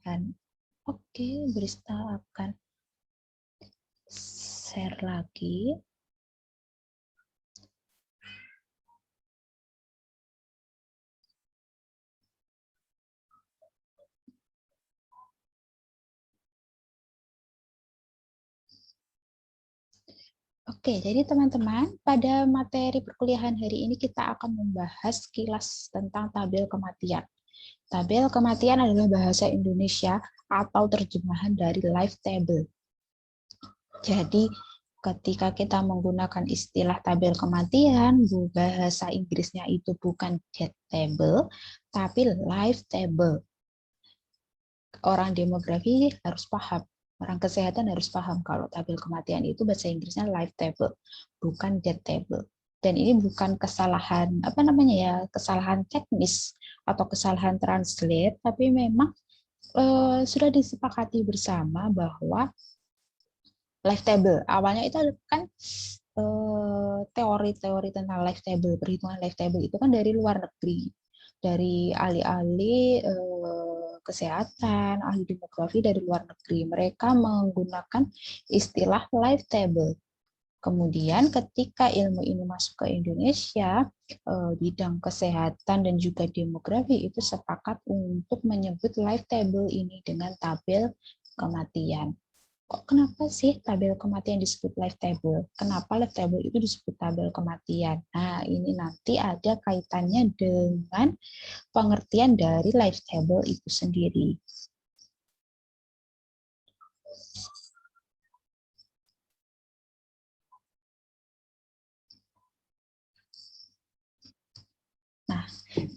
perkuliahan. Oke, Brista akan share lagi. Oke, jadi teman-teman, pada materi perkuliahan hari ini kita akan membahas kilas tentang tabel kematian. Tabel kematian adalah bahasa Indonesia atau terjemahan dari life table. Jadi, ketika kita menggunakan istilah tabel kematian, bahasa Inggrisnya itu bukan death table, tapi life table. Orang demografi harus paham. Orang kesehatan harus paham kalau tabel kematian itu bahasa Inggrisnya life table, bukan death table. Dan ini bukan kesalahan kesalahan teknis atau kesalahan translate, tapi memang sudah disepakati bersama bahwa life table awalnya itu kan teori-teori tentang life table, perhitungan life table itu kan dari luar negeri, dari ahli-ahli kesehatan, ahli demografi dari luar negeri. Mereka menggunakan istilah life table. Kemudian ketika ilmu ini masuk ke Indonesia, bidang kesehatan dan juga demografi itu sepakat untuk menyebut life table ini dengan tabel kematian. Kenapa sih tabel kematian disebut life table? Kenapa life table itu disebut tabel kematian? Nah, ini nanti ada kaitannya dengan pengertian dari life table itu sendiri. Nah,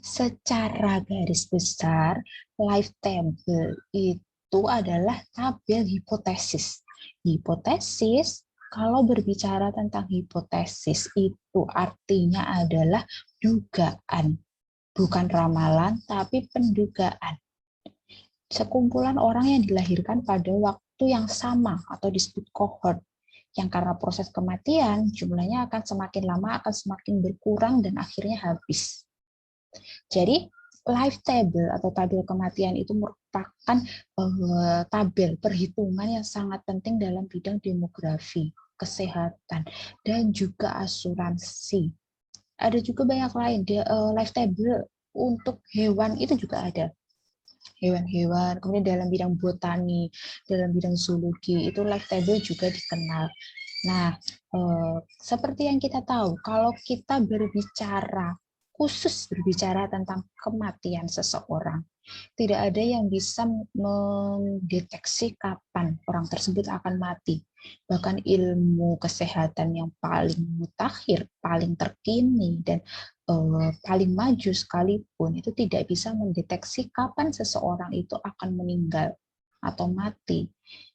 secara garis besar, life table itu adalah tabel hipotesis. Hipotesis, kalau berbicara tentang hipotesis, itu artinya adalah dugaan. Bukan ramalan, tapi pendugaan. Sekumpulan orang yang dilahirkan pada waktu yang sama atau disebut cohort, yang karena proses kematian, jumlahnya akan semakin lama, akan semakin berkurang, dan akhirnya habis. Jadi, life table atau tabel kematian itu merupakan tabel perhitungan yang sangat penting dalam bidang demografi, kesehatan, dan juga asuransi. Ada juga banyak lain, life table untuk hewan itu juga ada. Hewan-hewan, kemudian dalam bidang botani, dalam bidang zoologi, itu life table juga dikenal. Nah, seperti yang kita tahu, kalau kita khusus berbicara tentang kematian seseorang, tidak ada yang bisa mendeteksi kapan orang tersebut akan mati. Bahkan ilmu kesehatan yang paling mutakhir, paling terkini, dan paling maju sekalipun, itu tidak bisa mendeteksi kapan seseorang itu akan meninggal atau mati.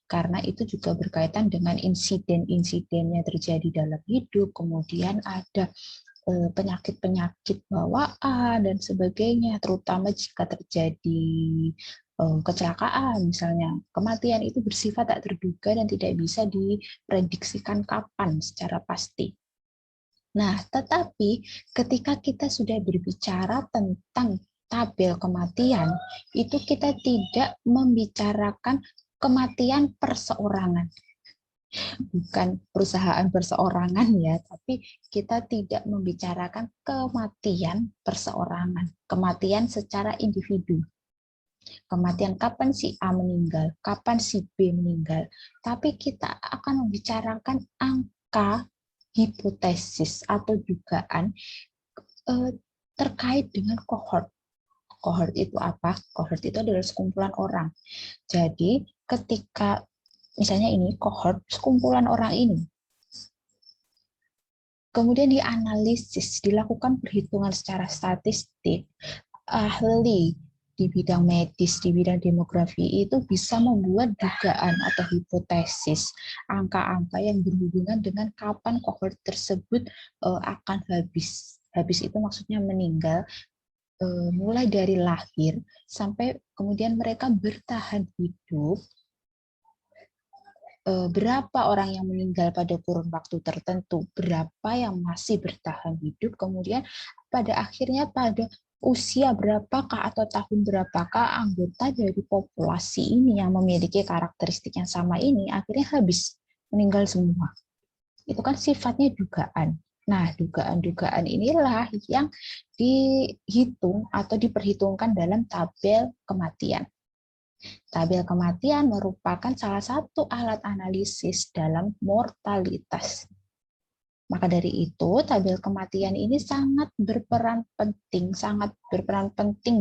Karena itu juga berkaitan dengan insiden-insiden yang terjadi dalam hidup, kemudian ada penyakit-penyakit bawaan dan sebagainya, terutama jika terjadi kecelakaan misalnya. Kematian itu bersifat tak terduga dan tidak bisa diprediksikan kapan secara pasti. Nah, tetapi ketika kita sudah berbicara tentang tabel kematian, itu kita tidak membicarakan kematian perseorangan. Bukan perusahaan perseorangan ya, tapi kita tidak membicarakan kematian perseorangan, kematian secara individu. Kematian kapan si A meninggal, kapan si B meninggal, tapi kita akan membicarakan angka hipotesis atau dugaan terkait dengan cohort. Cohort itu apa? Cohort itu adalah sekumpulan orang. Jadi ketika misalnya ini cohort, sekumpulan orang ini. Kemudian dianalisis, dilakukan perhitungan secara statistik, ahli di bidang medis, di bidang demografi itu bisa membuat dugaan atau hipotesis, angka-angka yang berhubungan dengan kapan cohort tersebut akan habis. Habis itu maksudnya meninggal, mulai dari lahir sampai kemudian mereka bertahan hidup, berapa orang yang meninggal pada kurun waktu tertentu, berapa yang masih bertahan hidup, kemudian pada akhirnya pada usia berapakah atau tahun berapakah anggota dari populasi ini yang memiliki karakteristik yang sama ini akhirnya habis, meninggal semua. Itu kan sifatnya dugaan. Nah, dugaan-dugaan inilah yang dihitung atau diperhitungkan dalam tabel kematian. Tabel kematian merupakan salah satu alat analisis dalam mortalitas. Maka dari itu, tabel kematian ini sangat berperan penting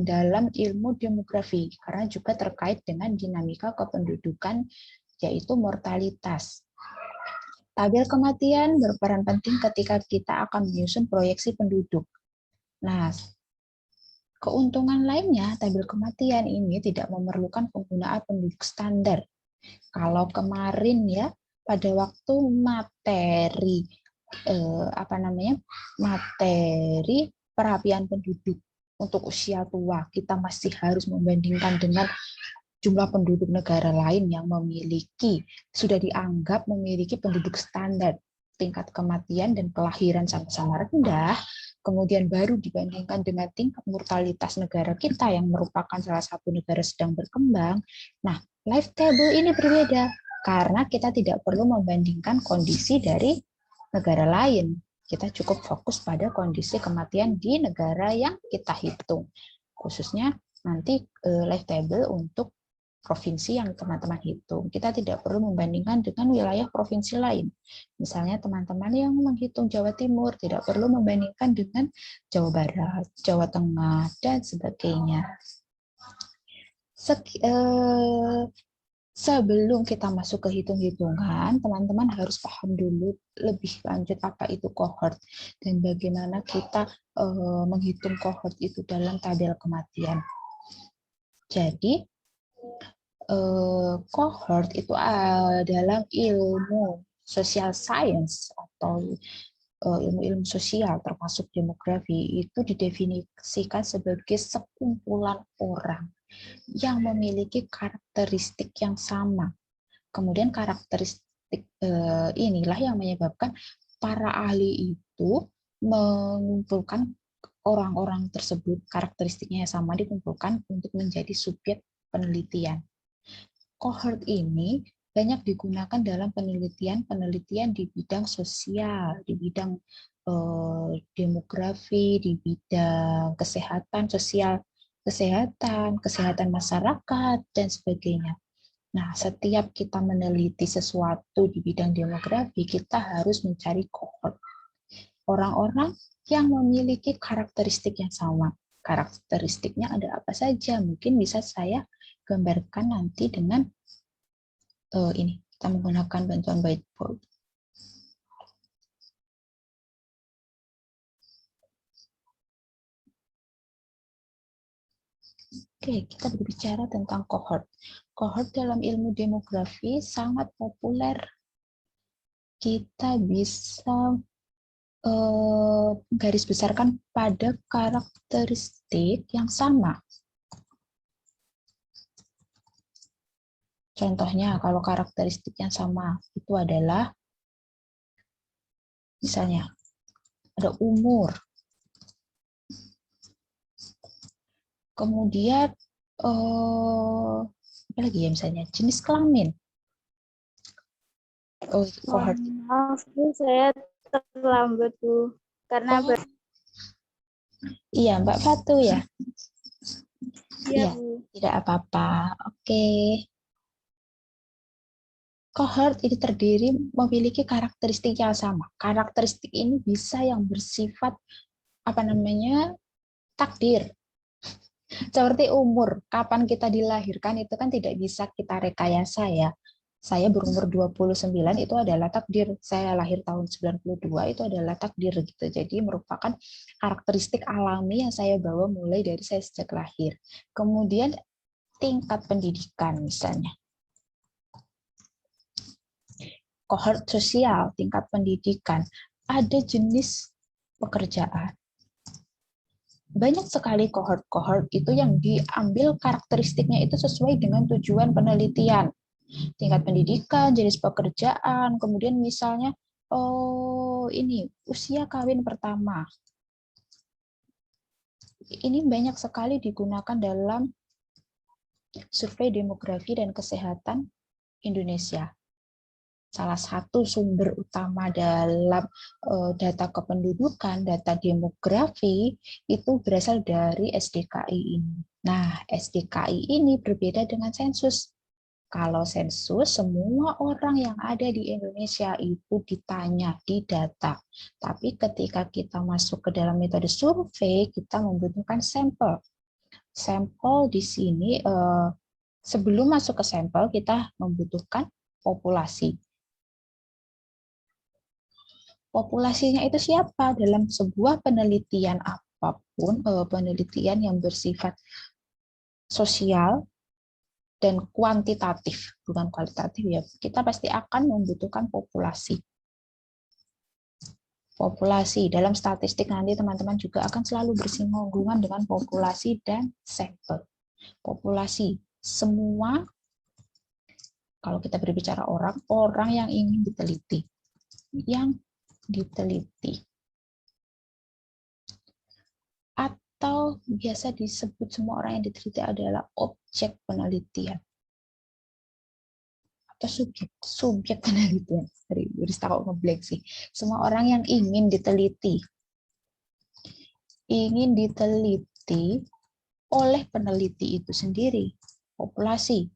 dalam ilmu demografi, karena juga terkait dengan dinamika kependudukan, yaitu mortalitas. Tabel kematian berperan penting ketika kita akan menyusun proyeksi penduduk. Nah, keuntungan lainnya, tabel kematian ini tidak memerlukan penggunaan penduduk standar. Kalau kemarin ya, pada waktu materi materi perapian penduduk untuk usia tua, kita masih harus membandingkan dengan jumlah penduduk negara lain yang sudah dianggap memiliki penduduk standar, tingkat kematian dan kelahiran sama-sama rendah, kemudian baru dibandingkan dengan tingkat mortalitas negara kita yang merupakan salah satu negara sedang berkembang. Nah, life table ini berbeda karena kita tidak perlu membandingkan kondisi dari negara lain. Kita cukup fokus pada kondisi kematian di negara yang kita hitung. Khususnya nanti life table untuk provinsi yang teman-teman hitung. Kita tidak perlu membandingkan dengan wilayah provinsi lain. Misalnya teman-teman yang menghitung Jawa Timur tidak perlu membandingkan dengan Jawa Barat, Jawa Tengah, dan sebagainya. Sebelum kita masuk ke hitung-hitungan, teman-teman harus paham dulu lebih lanjut apa itu cohort dan bagaimana kita menghitung cohort itu dalam tabel kematian. Jadi, cohort itu adalah ilmu social science atau ilmu-ilmu sosial termasuk demografi itu didefinisikan sebagai sekumpulan orang yang memiliki karakteristik yang sama. Kemudian karakteristik inilah yang menyebabkan para ahli itu mengumpulkan orang-orang tersebut, karakteristiknya yang sama dikumpulkan untuk menjadi subjek penelitian. Cohort ini banyak digunakan dalam penelitian di bidang sosial, di bidang demografi, di bidang kesehatan sosial, kesehatan masyarakat, dan sebagainya. Nah, setiap kita meneliti sesuatu di bidang demografi, kita harus mencari cohort. Orang-orang yang memiliki karakteristik yang sama. Karakteristiknya ada apa saja? Mungkin bisa saya gambarkan nanti dengan ini. Kita menggunakan bantuan whiteboard. Oke, kita berbicara tentang cohort. Cohort dalam ilmu demografi sangat populer. Kita bisa garis besarkan pada karakteristik yang sama. Contohnya, kalau karakteristik yang sama itu adalah, misalnya, ada umur, kemudian apa lagi ya, misalnya jenis kelamin. Cohort. Maaf Bu, saya terlambat Bu, karena iya Mbak Fatu ya. Iya, tidak apa-apa. Oke. Cohort ini terdiri memiliki karakteristik yang sama. Karakteristik ini bisa yang bersifat takdir. Seperti umur, kapan kita dilahirkan itu kan tidak bisa kita rekayasa ya. Saya berumur 29 itu adalah takdir. Saya lahir tahun 92 itu adalah takdir gitu. Jadi merupakan karakteristik alami yang saya bawa mulai dari saya sejak lahir. Kemudian tingkat pendidikan misalnya. Cohort sosial, tingkat pendidikan, ada jenis pekerjaan. Banyak sekali cohort-cohort itu yang diambil karakteristiknya itu sesuai dengan tujuan penelitian. Tingkat pendidikan, jenis pekerjaan, kemudian misalnya usia kawin pertama. Ini banyak sekali digunakan dalam survei demografi dan kesehatan Indonesia. Salah satu sumber utama dalam data kependudukan, data demografi, itu berasal dari SDKI ini. Nah, SDKI ini berbeda dengan sensus. Kalau sensus, semua orang yang ada di Indonesia itu ditanya, didata. Tapi ketika kita masuk ke dalam metode survei, kita membutuhkan sampel. Sampel di sini, sebelum masuk ke sampel, kita membutuhkan populasi. Populasinya itu siapa? Dalam sebuah penelitian apapun, penelitian yang bersifat sosial dan kuantitatif, bukan kualitatif ya, kita pasti akan membutuhkan populasi. Populasi dalam statistik nanti teman-teman juga akan selalu bersinggungan dengan populasi dan sampel. Populasi, semua, kalau kita berbicara orang yang ingin diteliti. Yang diteliti. Atau biasa disebut semua orang yang diteliti adalah objek penelitian. Atau subjek penelitian. Dari tahu ngeblank sih. Semua orang yang ingin diteliti. Ingin diteliti oleh peneliti itu sendiri. Populasi.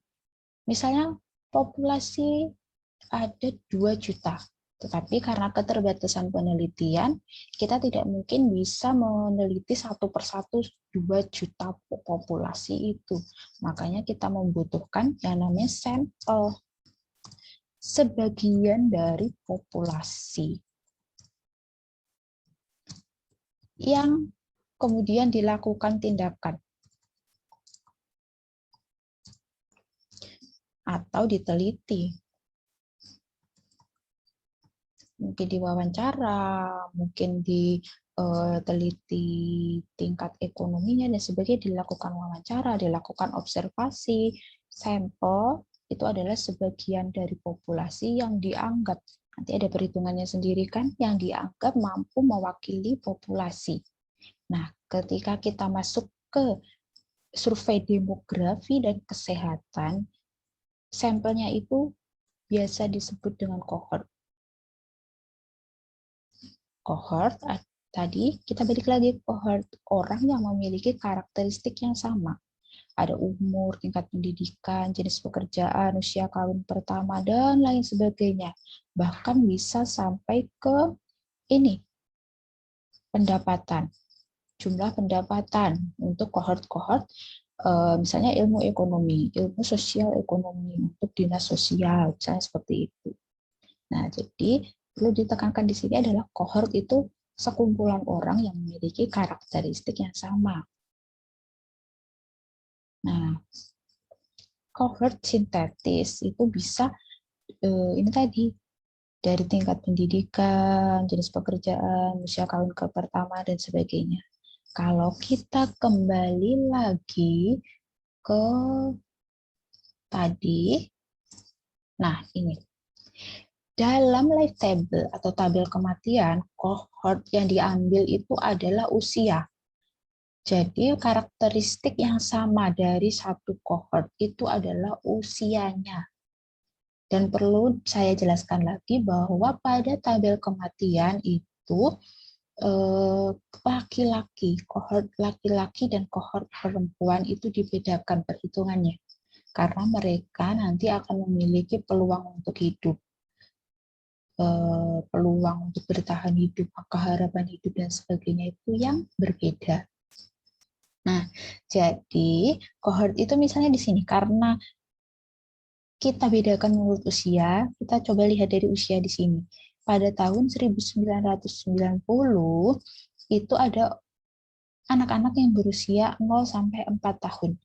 Misalnya populasi ada 2 juta. Tetapi karena keterbatasan penelitian, kita tidak mungkin bisa meneliti satu persatu 2 juta populasi itu. Makanya kita membutuhkan yang namanya sampel. Sebagian dari populasi. Yang kemudian dilakukan tindakan. Atau diteliti. Mungkin diwawancara, mungkin diteliti tingkat ekonominya dan sebagainya, dilakukan wawancara, dilakukan observasi, sampel itu adalah sebagian dari populasi yang dianggap, nanti ada perhitungannya sendiri kan, yang dianggap mampu mewakili populasi. Nah, ketika kita masuk ke survei demografi dan kesehatan, sampelnya itu biasa disebut dengan kohort. Kohort, tadi kita balik lagi kohort, orang yang memiliki karakteristik yang sama. Ada umur, tingkat pendidikan, jenis pekerjaan, usia kawin pertama, dan lain sebagainya. Bahkan bisa sampai ke ini, pendapatan. Jumlah pendapatan untuk kohort-kohort, misalnya ilmu ekonomi, ilmu sosial ekonomi, untuk dinas sosial, misalnya seperti itu. Nah, jadi perlu ditekankan di sini adalah kohort itu sekumpulan orang yang memiliki karakteristik yang sama. Nah, kohort sintetis itu bisa ini tadi dari tingkat pendidikan, jenis pekerjaan, usia kawin ke pertama dan sebagainya. Kalau kita kembali lagi ke tadi, nah ini. Dalam life table atau tabel kematian, kohort yang diambil itu adalah usia. Jadi karakteristik yang sama dari satu kohort itu adalah usianya. Dan perlu saya jelaskan lagi bahwa pada tabel kematian itu laki-laki, kohort laki-laki dan kohort perempuan itu dibedakan perhitungannya. Karena mereka nanti akan memiliki peluang untuk hidup. Peluang untuk bertahan hidup, keharapan hidup dan sebagainya itu yang berbeda. Nah, jadi kohort itu misalnya di sini karena kita bedakan menurut usia, kita coba lihat dari usia di sini. Pada tahun 1990 itu ada anak-anak yang berusia 0 sampai 4 tahun.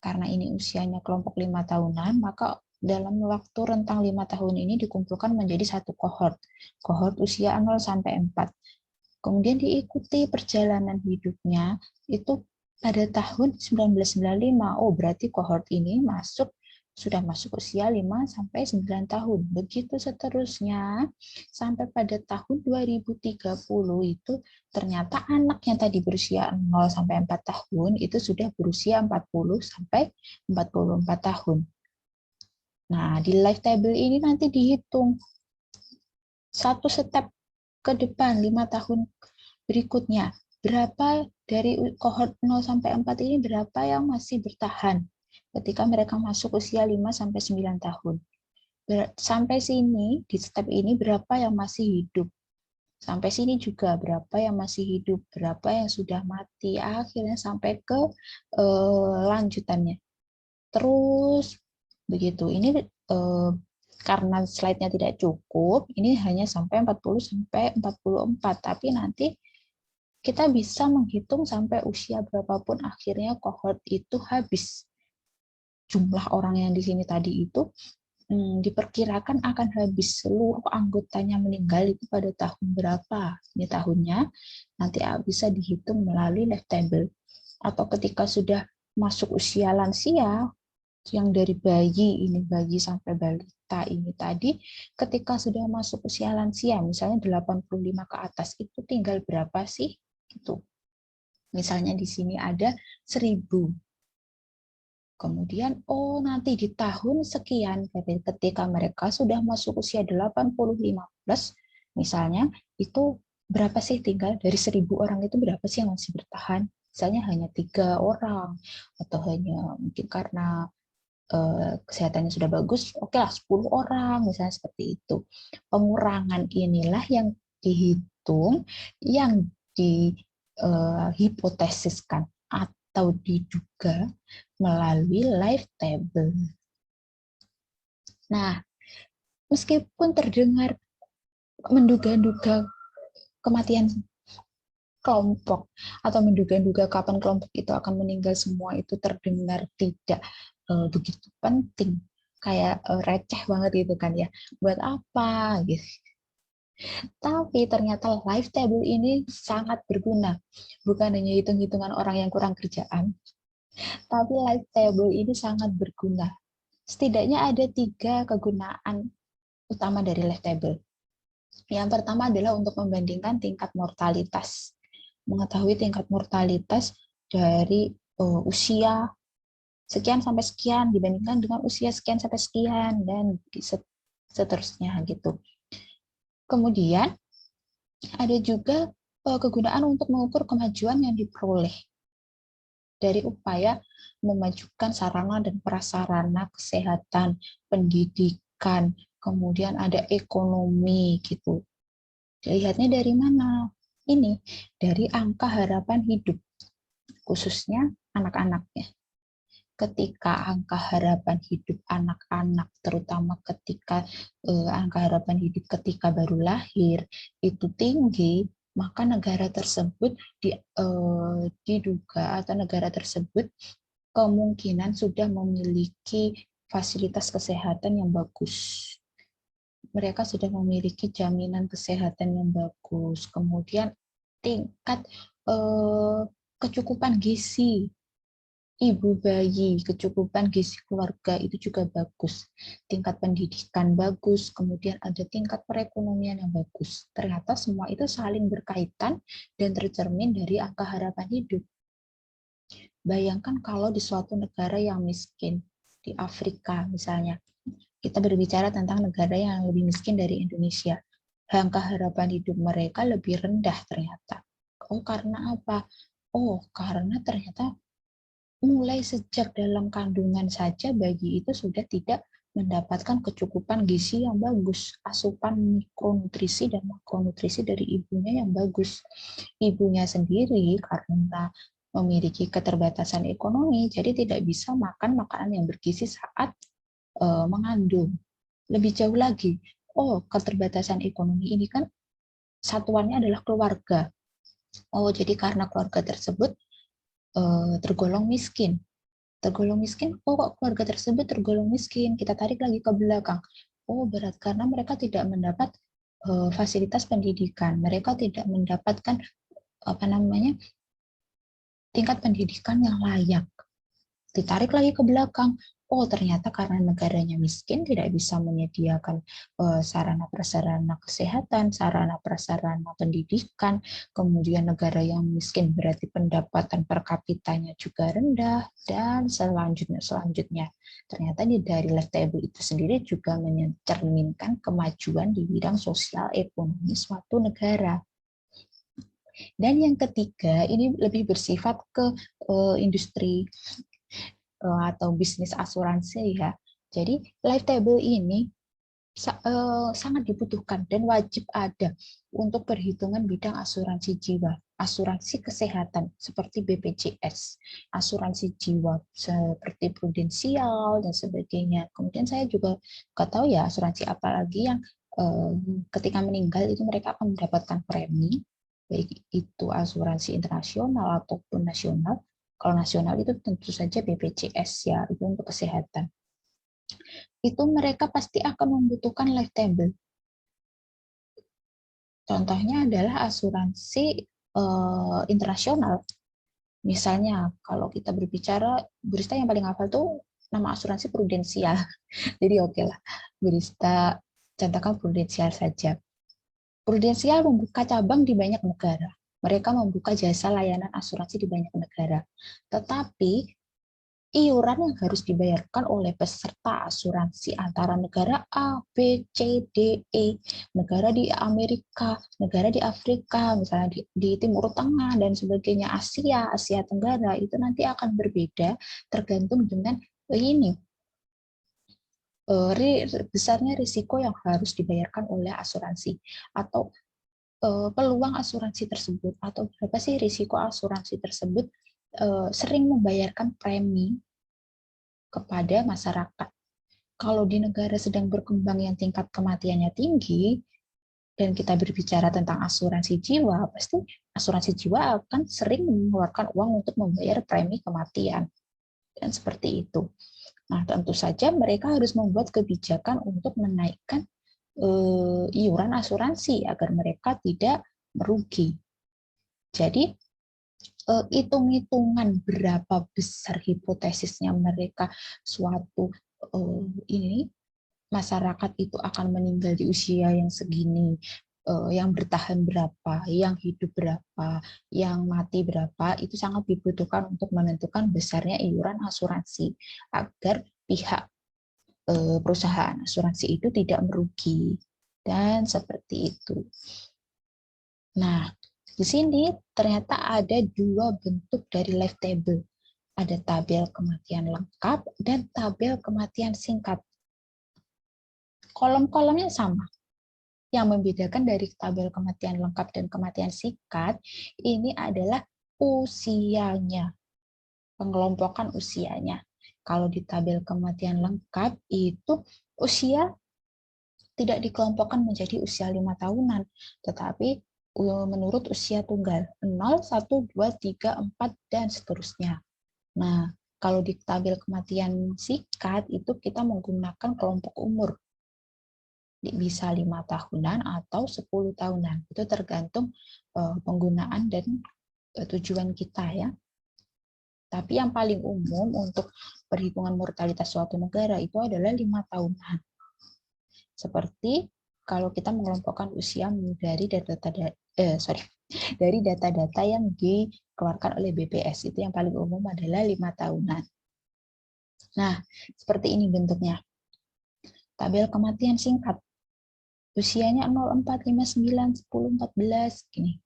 Karena ini usianya kelompok 5 tahunan, maka dalam waktu rentang 5 tahun ini dikumpulkan menjadi satu kohort. Kohort usia 0 sampai 4. Kemudian diikuti perjalanan hidupnya itu pada tahun 1995. Oh, berarti kohort ini masuk sudah masuk usia 5-9 tahun. Begitu seterusnya sampai pada tahun 2030 itu ternyata anak yang tadi berusia 0-4 tahun itu sudah berusia 40-44 tahun. Nah, di life table ini nanti dihitung satu step ke depan 5 tahun berikutnya. Berapa dari kohort 0-4 ini berapa yang masih bertahan ketika mereka masuk usia 5-9 tahun. Sampai sini, di step ini berapa yang masih hidup. Sampai sini juga berapa yang masih hidup, berapa yang sudah mati. Akhirnya sampai ke lanjutannya. Terus begitu. Ini karena slide-nya tidak cukup, ini hanya sampai 40-44, tapi nanti kita bisa menghitung sampai usia berapapun akhirnya kohort itu habis. Jumlah orang yang di sini tadi itu diperkirakan akan habis, seluruh anggotanya meninggal itu pada tahun berapa. Ini tahunnya nanti bisa dihitung melalui life table. Atau ketika sudah masuk usia lansia, yang dari bayi sampai balita ini tadi, ketika sudah masuk usia lansia, misalnya 85 ke atas, itu tinggal berapa sih? Gitu. Misalnya di sini ada 1000. Kemudian, nanti di tahun sekian, ketika mereka sudah masuk usia 85 plus, misalnya, itu berapa sih tinggal? Dari 1000 orang itu berapa sih yang masih bertahan? Misalnya hanya 3 orang, atau hanya mungkin karena kesehatannya sudah bagus, oke lah 10 orang, misalnya seperti itu. Pengurangan inilah yang dihitung, yang dihipotesiskan atau diduga melalui life table. Nah, meskipun terdengar menduga-duga kematian kelompok atau menduga-duga kapan kelompok itu akan meninggal, semua itu terdengar tidak begitu penting, kayak receh banget gitu kan ya, buat apa gitu. Tapi ternyata life table ini sangat berguna, bukan hanya hitung-hitungan orang yang kurang kerjaan, tapi life table ini sangat berguna. Setidaknya ada 3 kegunaan utama dari life table. Yang pertama adalah untuk membandingkan tingkat mortalitas, mengetahui tingkat mortalitas dari usia sekian sampai sekian dibandingkan dengan usia sekian sampai sekian, dan seterusnya gitu. Kemudian ada juga kegunaan untuk mengukur kemajuan yang diperoleh dari upaya memajukan sarana dan prasarana kesehatan, pendidikan, kemudian ada ekonomi gitu. Dilihatnya dari mana? Ini dari angka harapan hidup, khususnya anak-anaknya. Ketika angka harapan hidup anak-anak, terutama ketika angka harapan hidup ketika baru lahir itu tinggi, maka negara tersebut diduga atau negara tersebut kemungkinan sudah memiliki fasilitas kesehatan yang bagus. Mereka sudah memiliki jaminan kesehatan yang bagus. Kemudian tingkat kecukupan gizi ibu bayi, kecukupan gizi keluarga itu juga bagus. Tingkat pendidikan bagus, kemudian ada tingkat perekonomian yang bagus. Ternyata semua itu saling berkaitan dan tercermin dari angka harapan hidup. Bayangkan kalau di suatu negara yang miskin, di Afrika misalnya, kita berbicara tentang negara yang lebih miskin dari Indonesia. Angka harapan hidup mereka lebih rendah ternyata. Karena apa? Karena ternyata mulai sejak dalam kandungan saja bayi itu sudah tidak mendapatkan kecukupan gizi yang bagus, asupan mikronutrisi dan makronutrisi dari ibunya yang bagus. Ibunya sendiri karena memiliki keterbatasan ekonomi, jadi tidak bisa makan makanan yang bergizi saat mengandung. Lebih jauh lagi, keterbatasan ekonomi ini kan satuannya adalah keluarga. Jadi karena keluarga tersebut tergolong miskin. Tergolong miskin, kok keluarga tersebut tergolong miskin? Kita tarik lagi ke belakang. Berat karena mereka tidak mendapat fasilitas pendidikan. Mereka tidak mendapatkan tingkat pendidikan yang layak. ditarik lagi ke belakang. Oh, ternyata karena negaranya miskin tidak bisa menyediakan sarana prasarana kesehatan, sarana prasarana pendidikan. Kemudian negara yang miskin berarti pendapatan per kapitanya juga rendah, dan selanjutnya. Ternyata dari life table itu sendiri juga mencerminkan kemajuan di bidang sosial ekonomi suatu negara. Dan yang ketiga, ini lebih bersifat ke industri atau bisnis asuransi ya. Jadi life table ini sangat dibutuhkan dan wajib ada untuk perhitungan bidang asuransi jiwa, asuransi kesehatan seperti BPJS, asuransi jiwa seperti prudensial dan sebagainya. Kemudian saya juga nggak tahu ya asuransi apa lagi yang ketika meninggal itu mereka akan mendapatkan premi, baik itu asuransi internasional ataupun nasional. Kalau nasional itu tentu saja BPJS ya, itu untuk kesehatan. Itu mereka pasti akan membutuhkan life table. Contohnya adalah asuransi internasional. Misalnya kalau kita berbicara, Burista yang paling hafal tuh nama asuransi prudensial. Jadi oke lah, Burista contohkan prudensial saja. Prudensial membuka cabang di banyak negara. Mereka membuka jasa layanan asuransi di banyak negara. Tetapi iuran yang harus dibayarkan oleh peserta asuransi antara negara A, B, C, D, E, negara di Amerika, negara di Afrika, misalnya di Timur Tengah, dan sebagainya, Asia Tenggara, itu nanti akan berbeda tergantung dengan ini besarnya risiko yang harus dibayarkan oleh asuransi, atau peluang asuransi tersebut, atau berapa sih risiko asuransi tersebut sering membayarkan premi kepada masyarakat. Kalau di negara sedang berkembang yang tingkat kematiannya tinggi, dan kita berbicara tentang asuransi jiwa, pasti asuransi jiwa akan sering mengeluarkan uang untuk membayar premi kematian. Dan seperti itu. Nah, tentu saja mereka harus membuat kebijakan untuk menaikkan iuran asuransi agar mereka tidak merugi. Jadi, hitung-hitungan berapa besar hipotesisnya mereka suatu ini masyarakat itu akan meninggal di usia yang segini, yang bertahan berapa, yang hidup berapa, yang mati berapa, itu sangat dibutuhkan untuk menentukan besarnya iuran asuransi agar pihak perusahaan asuransi itu tidak merugi, dan seperti itu. Nah, di sini ternyata ada dua bentuk dari life table. Ada tabel kematian lengkap dan tabel kematian singkat. Kolom-kolomnya sama. Yang membedakan dari tabel kematian lengkap dan kematian singkat ini adalah usianya, pengelompokan usianya. Kalau di tabel kematian lengkap itu usia tidak dikelompokkan menjadi usia 5 tahunan, tetapi menurut usia tunggal 0, 1, 2, 3, 4, dan seterusnya. Nah, kalau di tabel kematian singkat itu kita menggunakan kelompok umur. Bisa 5 tahunan atau 10 tahunan. Itu tergantung penggunaan dan tujuan kita ya. Tapi yang paling umum untuk perhitungan mortalitas suatu negara itu adalah 5 tahunan. Seperti kalau kita mengelompokkan usia dari dari data-data yang dikeluarkan oleh BPS, itu yang paling umum adalah 5 tahunan. Nah, seperti ini bentuknya. Tabel kematian singkat. Usianya 0, 4, 5, 9, 10, 14, gini.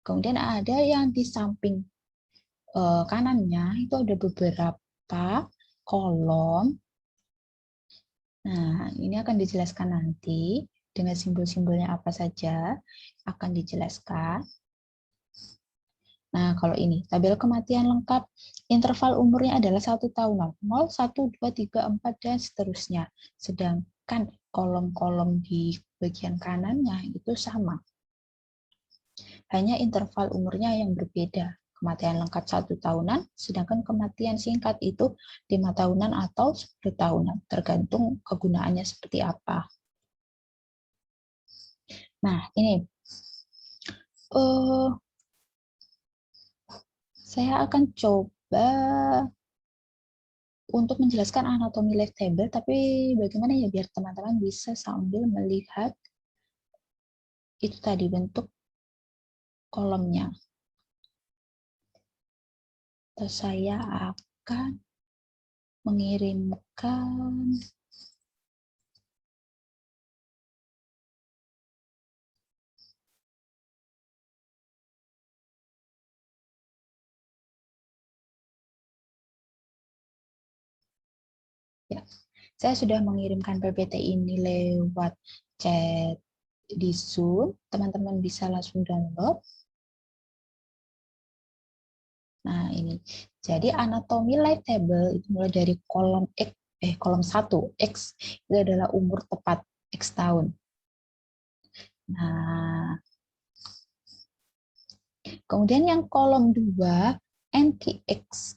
Kemudian ada yang di samping kanannya itu ada beberapa kolom. Nah, ini akan dijelaskan nanti dengan simbol-simbolnya apa saja akan dijelaskan. Nah, kalau ini tabel kematian lengkap, interval umurnya adalah 1 tahun, 0, 1, 2, 3, 4, dan seterusnya. Sedangkan kolom-kolom di bagian kanannya itu sama. Hanya interval umurnya yang berbeda. Kematian lengkap 1 tahunan, sedangkan kematian singkat itu 5 tahunan atau 10 tahunan, tergantung kegunaannya seperti apa. Nah, ini saya akan coba mencoba untuk menjelaskan anatomi life table, tapi bagaimana ya biar teman-teman bisa sambil melihat itu tadi bentuk kolomnya. Terus saya akan mengirimkan ya. Saya sudah mengirimkan PPT ini lewat chat di Zoom. Teman-teman bisa langsung download. Nah, ini. Jadi anatomi life table itu mulai dari kolom kolom 1 X itu adalah umur tepat X tahun. Nah, kemudian yang kolom 2 NTX.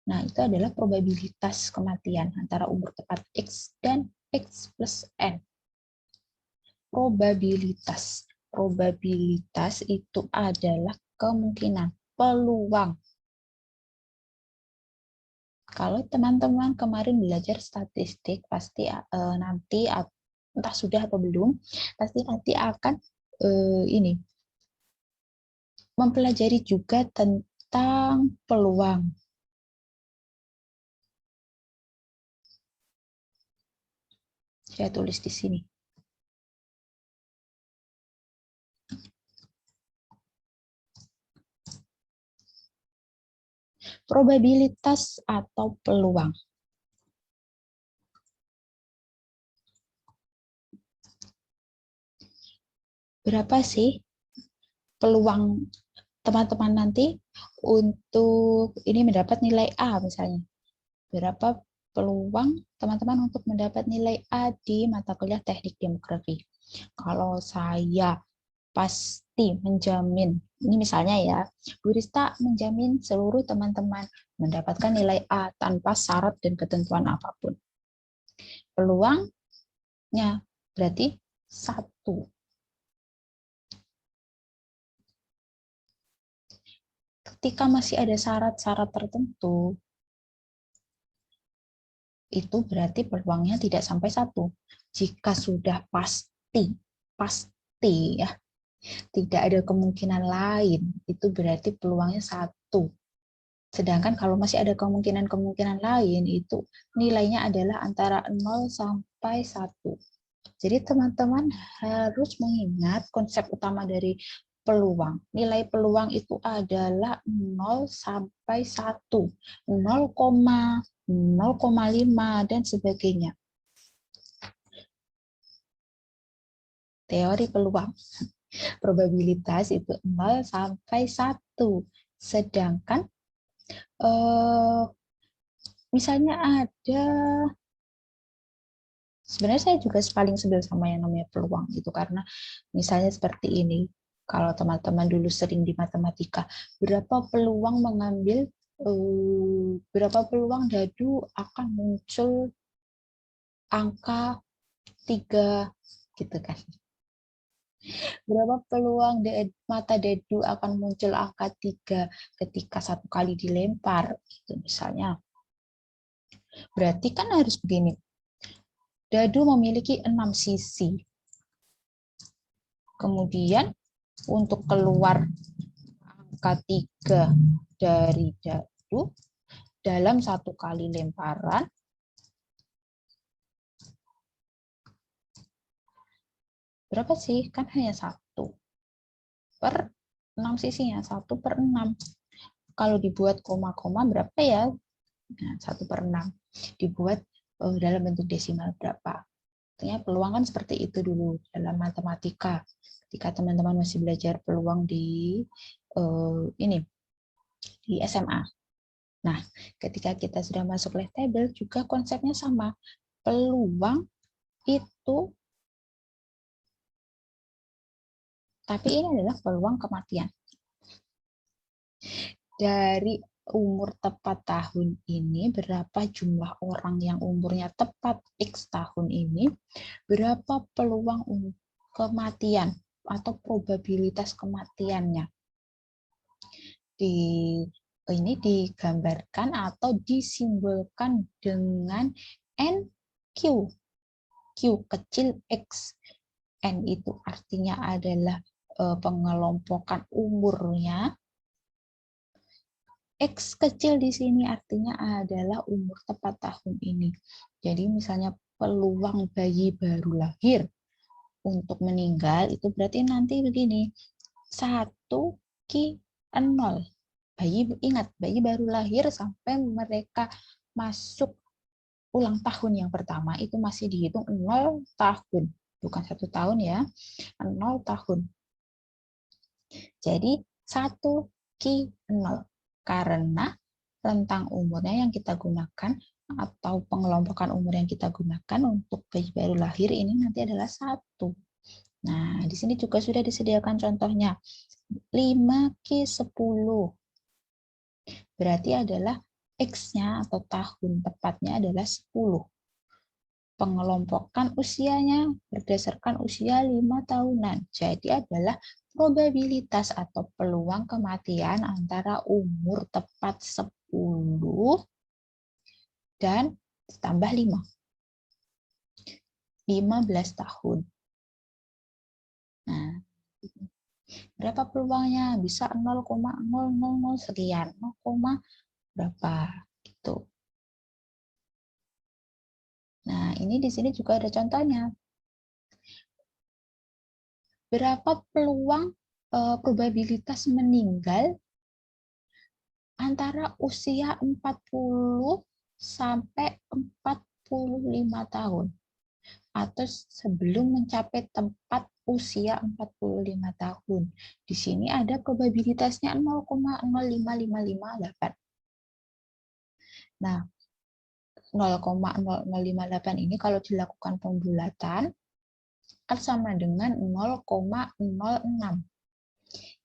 Nah, itu adalah probabilitas kematian antara umur tepat X dan X plus N. Probabilitas. Probabilitas itu adalah kemungkinan, peluang. Kalau teman-teman kemarin belajar statistik, pasti nanti entah sudah atau belum, pasti nanti akan ini mempelajari juga tentang peluang. Saya tulis di sini. Probabilitas atau peluang. Berapa sih peluang teman-teman nanti untuk ini mendapat nilai A misalnya? Berapa peluang teman-teman untuk mendapat nilai A di mata kuliah teknik demografi? Kalau saya pasti menjamin, ini misalnya ya, Bu Rista menjamin seluruh teman-teman mendapatkan nilai A tanpa syarat dan ketentuan apapun. Peluangnya berarti 1. Ketika masih ada syarat-syarat tertentu, itu berarti peluangnya tidak sampai 1. Jika sudah pasti ya, tidak ada kemungkinan lain, itu berarti peluangnya 1. Sedangkan kalau masih ada kemungkinan lain, itu nilainya adalah antara 0 sampai 1. Jadi teman-teman harus mengingat konsep utama dari peluang. Nilai peluang itu adalah 0 sampai 1, 0,5 dan sebagainya. Teori peluang. Probabilitas itu 0 sampai 1. Sedangkan misalnya ada, sebenarnya saya juga paling sebel sama yang namanya peluang itu, karena misalnya seperti ini, kalau teman-teman dulu sering di matematika, berapa peluang dadu akan muncul angka 3 gitu kan. Berapa peluang mata dadu akan muncul angka 3 ketika 1 kali dilempar gitu misalnya. Berarti kan harus begini. Dadu memiliki 6 sisi. Kemudian untuk keluar angka 3 dari dadu dalam 1 kali lemparan, berapa sih? Kan hanya 1 per 6 sisinya, 1 per 6. Kalau dibuat koma-koma berapa ya? Nah, 1 per 6. Dibuat dalam bentuk desimal berapa? Artinya peluang kan seperti itu dulu dalam matematika. Ketika teman-teman masih belajar peluang di SMA. Nah, ketika kita sudah masuk life table juga konsepnya sama. Peluang itu, tapi ini adalah peluang kematian. Dari umur tepat tahun ini, berapa jumlah orang yang umurnya tepat X tahun ini, berapa peluang kematian atau probabilitas kematiannya. ini digambarkan atau disimbolkan dengan NQ. Q kecil X. N itu artinya adalah pengelompokan umurnya. X kecil di sini artinya adalah umur tepat tahun ini. Jadi misalnya peluang bayi baru lahir untuk meninggal itu berarti nanti begini. 1Q0. Ingat, bayi baru lahir sampai mereka masuk ulang tahun yang pertama itu masih dihitung 0 tahun. Bukan 1 tahun ya, 0 tahun. Jadi 1Q0. Karena rentang umurnya yang kita gunakan atau pengelompokan umur yang kita gunakan untuk bayi baru lahir ini nanti adalah 1. Nah, di sini juga sudah disediakan contohnya. 5Q10. Berarti adalah X-nya atau tahun tepatnya adalah 10. Pengelompokan usianya berdasarkan usia 5 tahunan. Jadi adalah probabilitas atau peluang kematian antara umur tepat 10 dan tambah 5. 15 tahun. Nah, berapa peluangnya? Bisa 0,000 sekian, 0, berapa gitu. Nah, ini di sini juga ada contohnya. Berapa peluang probabilitas meninggal antara usia 40 sampai 45 tahun atau sebelum mencapai tempat usia 45 tahun. Di sini ada probabilitasnya 0,05558. Nah, 0,0058 ini kalau dilakukan pembulatan akan sama dengan 0,06.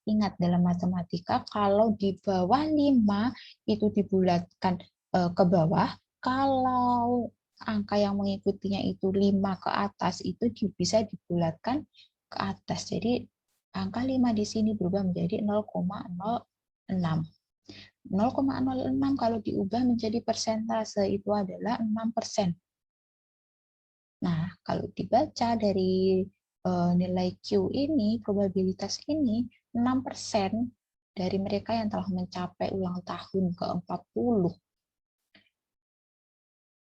Ingat, dalam matematika kalau di bawah 5 itu dibulatkan ke bawah, kalau angka yang mengikutinya itu 5 ke atas itu bisa dibulatkan ke atas. Jadi angka 5 di sini berubah menjadi 0,06. 0,06 kalau diubah menjadi persentase itu adalah 6%. Nah, kalau dibaca dari nilai Q ini, probabilitas ini, 6% dari mereka yang telah mencapai ulang tahun ke-40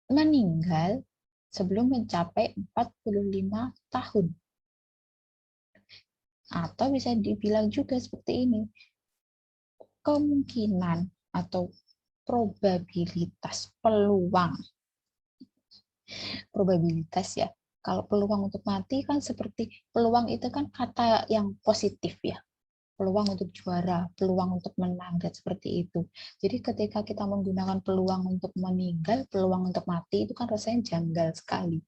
meninggal sebelum mencapai 45 tahun. Atau bisa dibilang juga seperti ini, kemungkinan atau probabilitas probabilitas ya. Kalau peluang untuk mati kan seperti peluang itu kan kata yang positif ya. Peluang untuk juara, peluang untuk menang, dan seperti itu. Jadi ketika kita menggunakan peluang untuk meninggal, peluang untuk mati itu kan rasanya janggal sekali.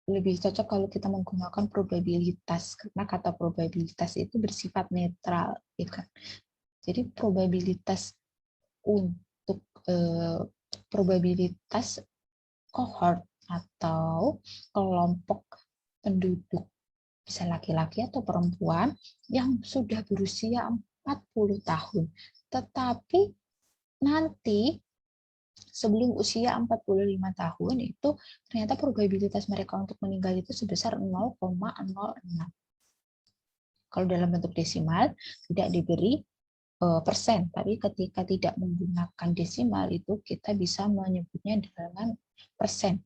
Lebih cocok kalau kita menggunakan probabilitas, karena kata probabilitas itu bersifat netral, ya kan? Jadi probabilitas untuk probabilitas cohort atau kelompok penduduk, bisa laki-laki atau perempuan yang sudah berusia 40 tahun. Tetapi nanti sebelum usia 45 tahun itu ternyata probabilitas mereka untuk meninggal itu sebesar 0,06. Kalau dalam bentuk desimal tidak diberi persen, tapi ketika tidak menggunakan desimal itu kita bisa menyebutnya dengan persen.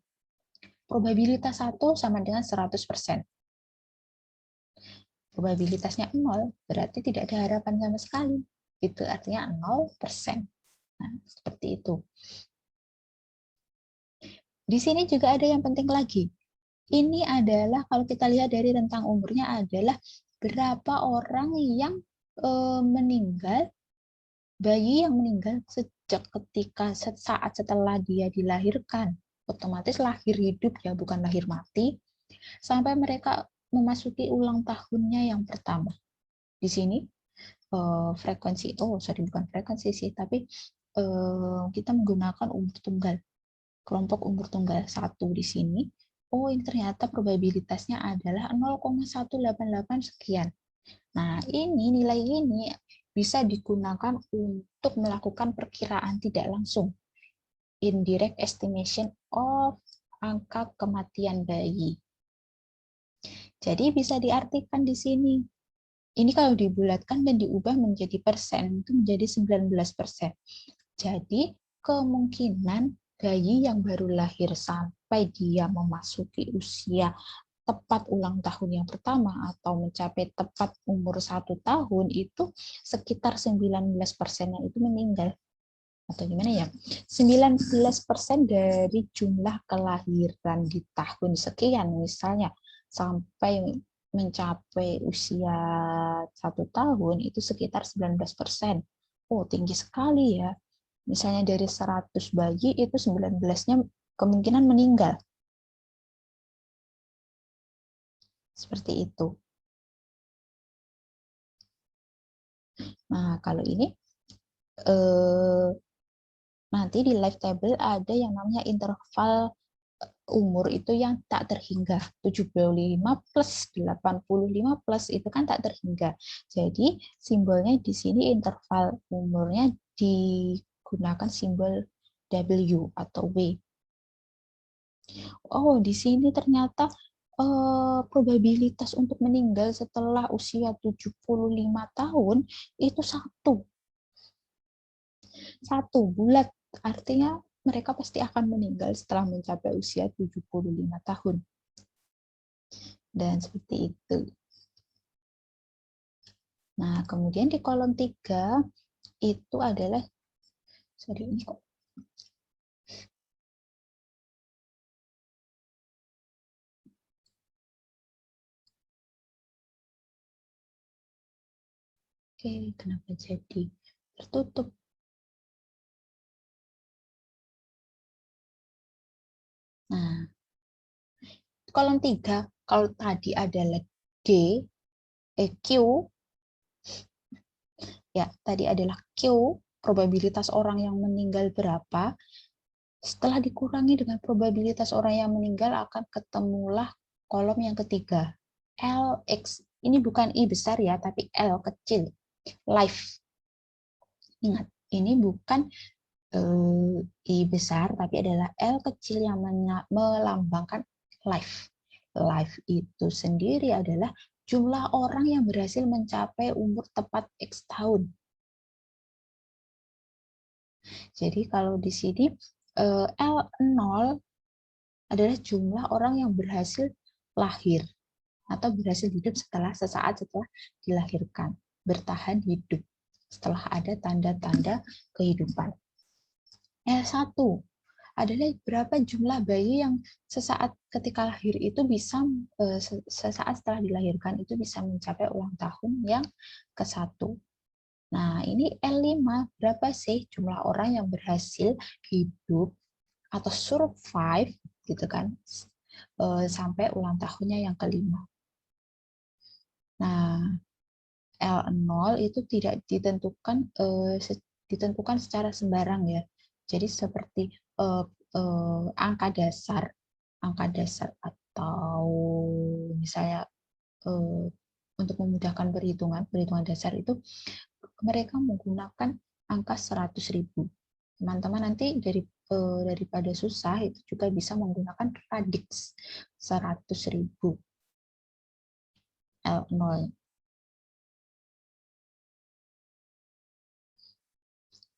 Probabilitas 1 sama dengan 100%. Probabilitasnya 0, berarti tidak ada harapan sama sekali. Itu artinya 0%. Nah, seperti itu. Di sini juga ada yang penting lagi. Ini adalah, kalau kita lihat dari rentang umurnya adalah berapa orang yang meninggal, bayi yang meninggal sejak ketika saat setelah dia dilahirkan. Otomatis lahir hidup ya, bukan lahir mati. Sampai mereka memasuki ulang tahunnya yang pertama. Di sini frekuensi, bukan frekuensi sih, tapi kita menggunakan umur tunggal, kelompok umur tunggal 1 di sini. Oh, ini ternyata probabilitasnya adalah 0,188 sekian. Nah, ini nilai ini bisa digunakan untuk melakukan perkiraan tidak langsung, indirect estimation of angka kematian bayi. Jadi bisa diartikan di sini. Ini kalau dibulatkan dan diubah menjadi persen, itu menjadi 19%. Jadi kemungkinan bayi yang baru lahir sampai dia memasuki usia tepat ulang tahun yang pertama atau mencapai tepat umur 1 tahun itu sekitar 19%-nya itu meninggal. Atau gimana ya? 19% dari jumlah kelahiran di tahun sekian misalnya sampai mencapai usia 1 tahun itu sekitar 19%. Oh, tinggi sekali ya. Misalnya dari 100 bayi itu 19-nya kemungkinan meninggal. Seperti itu. Nah, kalau ini nanti di live table ada yang namanya interval umur itu yang tak terhingga. 75 plus 85 plus itu kan tak terhingga. Jadi simbolnya di sini interval umurnya digunakan simbol W atau W. Oh, di sini ternyata probabilitas untuk meninggal setelah usia 75 tahun itu satu bulat. Artinya mereka pasti akan meninggal setelah mencapai usia 75 tahun. Dan seperti itu. Nah, kemudian di kolom 3 itu adalah, sorry ini kok. Oke, kenapa jadi tertutup? Nah, kolom 3, kalau tadi adalah Q, ya tadi adalah Q, probabilitas orang yang meninggal berapa, setelah dikurangi dengan probabilitas orang yang meninggal akan ketemulah kolom yang ketiga, LX. Ini bukan I besar ya, tapi L kecil, life. Ingat, ini bukan I besar, tapi adalah L kecil yang melambangkan life. Life itu sendiri adalah jumlah orang yang berhasil mencapai umur tepat X tahun. Jadi kalau di sini L0 adalah jumlah orang yang berhasil lahir atau berhasil hidup sesaat setelah dilahirkan, bertahan hidup setelah ada tanda-tanda kehidupan. L1 adalah berapa jumlah bayi yang sesaat ketika lahir itu bisa sesaat setelah dilahirkan itu bisa mencapai ulang tahun yang ke-1. Nah, ini L5 berapa sih jumlah orang yang berhasil hidup atau survive gitu kan sampai ulang tahunnya yang ke-5. Nah, L0 itu tidak ditentukan secara sembarang ya. Jadi seperti angka dasar atau misalnya untuk memudahkan perhitungan dasar itu mereka menggunakan angka 100.000. Teman-teman nanti daripada susah itu juga bisa menggunakan radix 100.000 L0.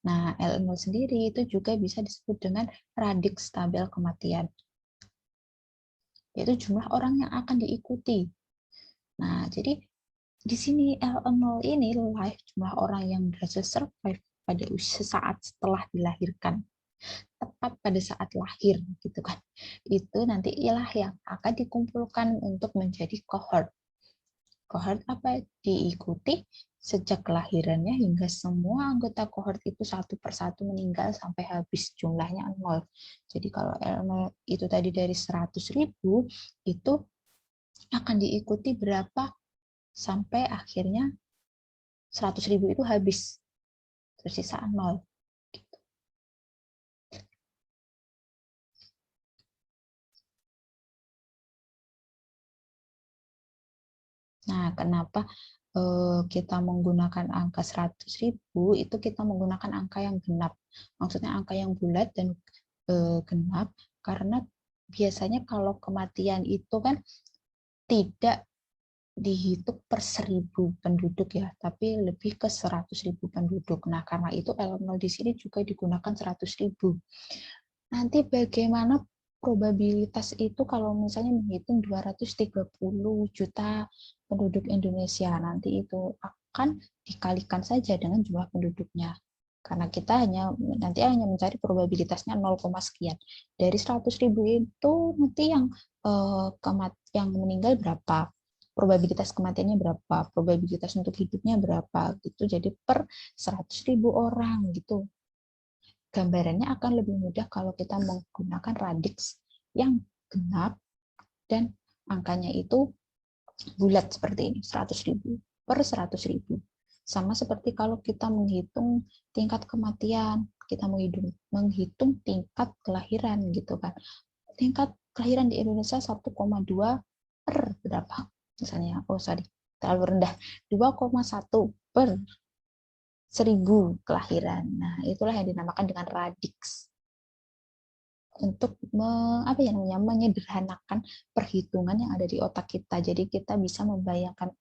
Nah, L0 sendiri itu juga bisa disebut dengan radix tabel kematian, yaitu jumlah orang yang akan diikuti. Nah, jadi di sini L0 ini live jumlah orang yang berhasil survive pada usia saat setelah dilahirkan, tepat pada saat lahir gitu kan. Itu nanti ialah yang akan dikumpulkan untuk menjadi cohort. Cohort apa? Diikuti sejak kelahirannya hingga semua anggota cohort itu satu persatu meninggal sampai habis jumlahnya 0. Jadi kalau L0 itu tadi dari 100.000 itu akan diikuti berapa sampai akhirnya 100.000 itu habis. Tersisa 0. Nah, kenapa kita menggunakan angka 100.000, itu kita menggunakan angka yang genap. Maksudnya angka yang bulat dan genap, karena biasanya kalau kematian itu kan tidak dihitung per 1.000 penduduk ya, tapi lebih ke 100.000 penduduk. Nah, karena itu L0 di sini juga digunakan 100.000. Nanti bagaimana probabilitas itu kalau misalnya menghitung 230 juta penduduk Indonesia, nanti itu akan dikalikan saja dengan jumlah penduduknya. Karena kita nanti hanya mencari probabilitasnya 0, sekian. Dari 100.000 itu nanti yang meninggal berapa, probabilitas kematiannya berapa, probabilitas untuk hidupnya berapa gitu. Jadi per 100.000 orang gitu. Gambarannya akan lebih mudah kalau kita menggunakan radix yang genap dan angkanya itu bulat seperti ini, 100.000 per 100.000. Sama seperti kalau kita menghitung tingkat kematian, kita menghitung tingkat kelahiran gitu kan. Tingkat kelahiran di Indonesia 1,2 per berapa? Misalnya, terlalu rendah. 2,1 per 1.000 kelahiran. Nah, itulah yang dinamakan dengan radix. Untuk menyederhanakan perhitungan yang ada di otak kita. Jadi kita bisa membayangkan,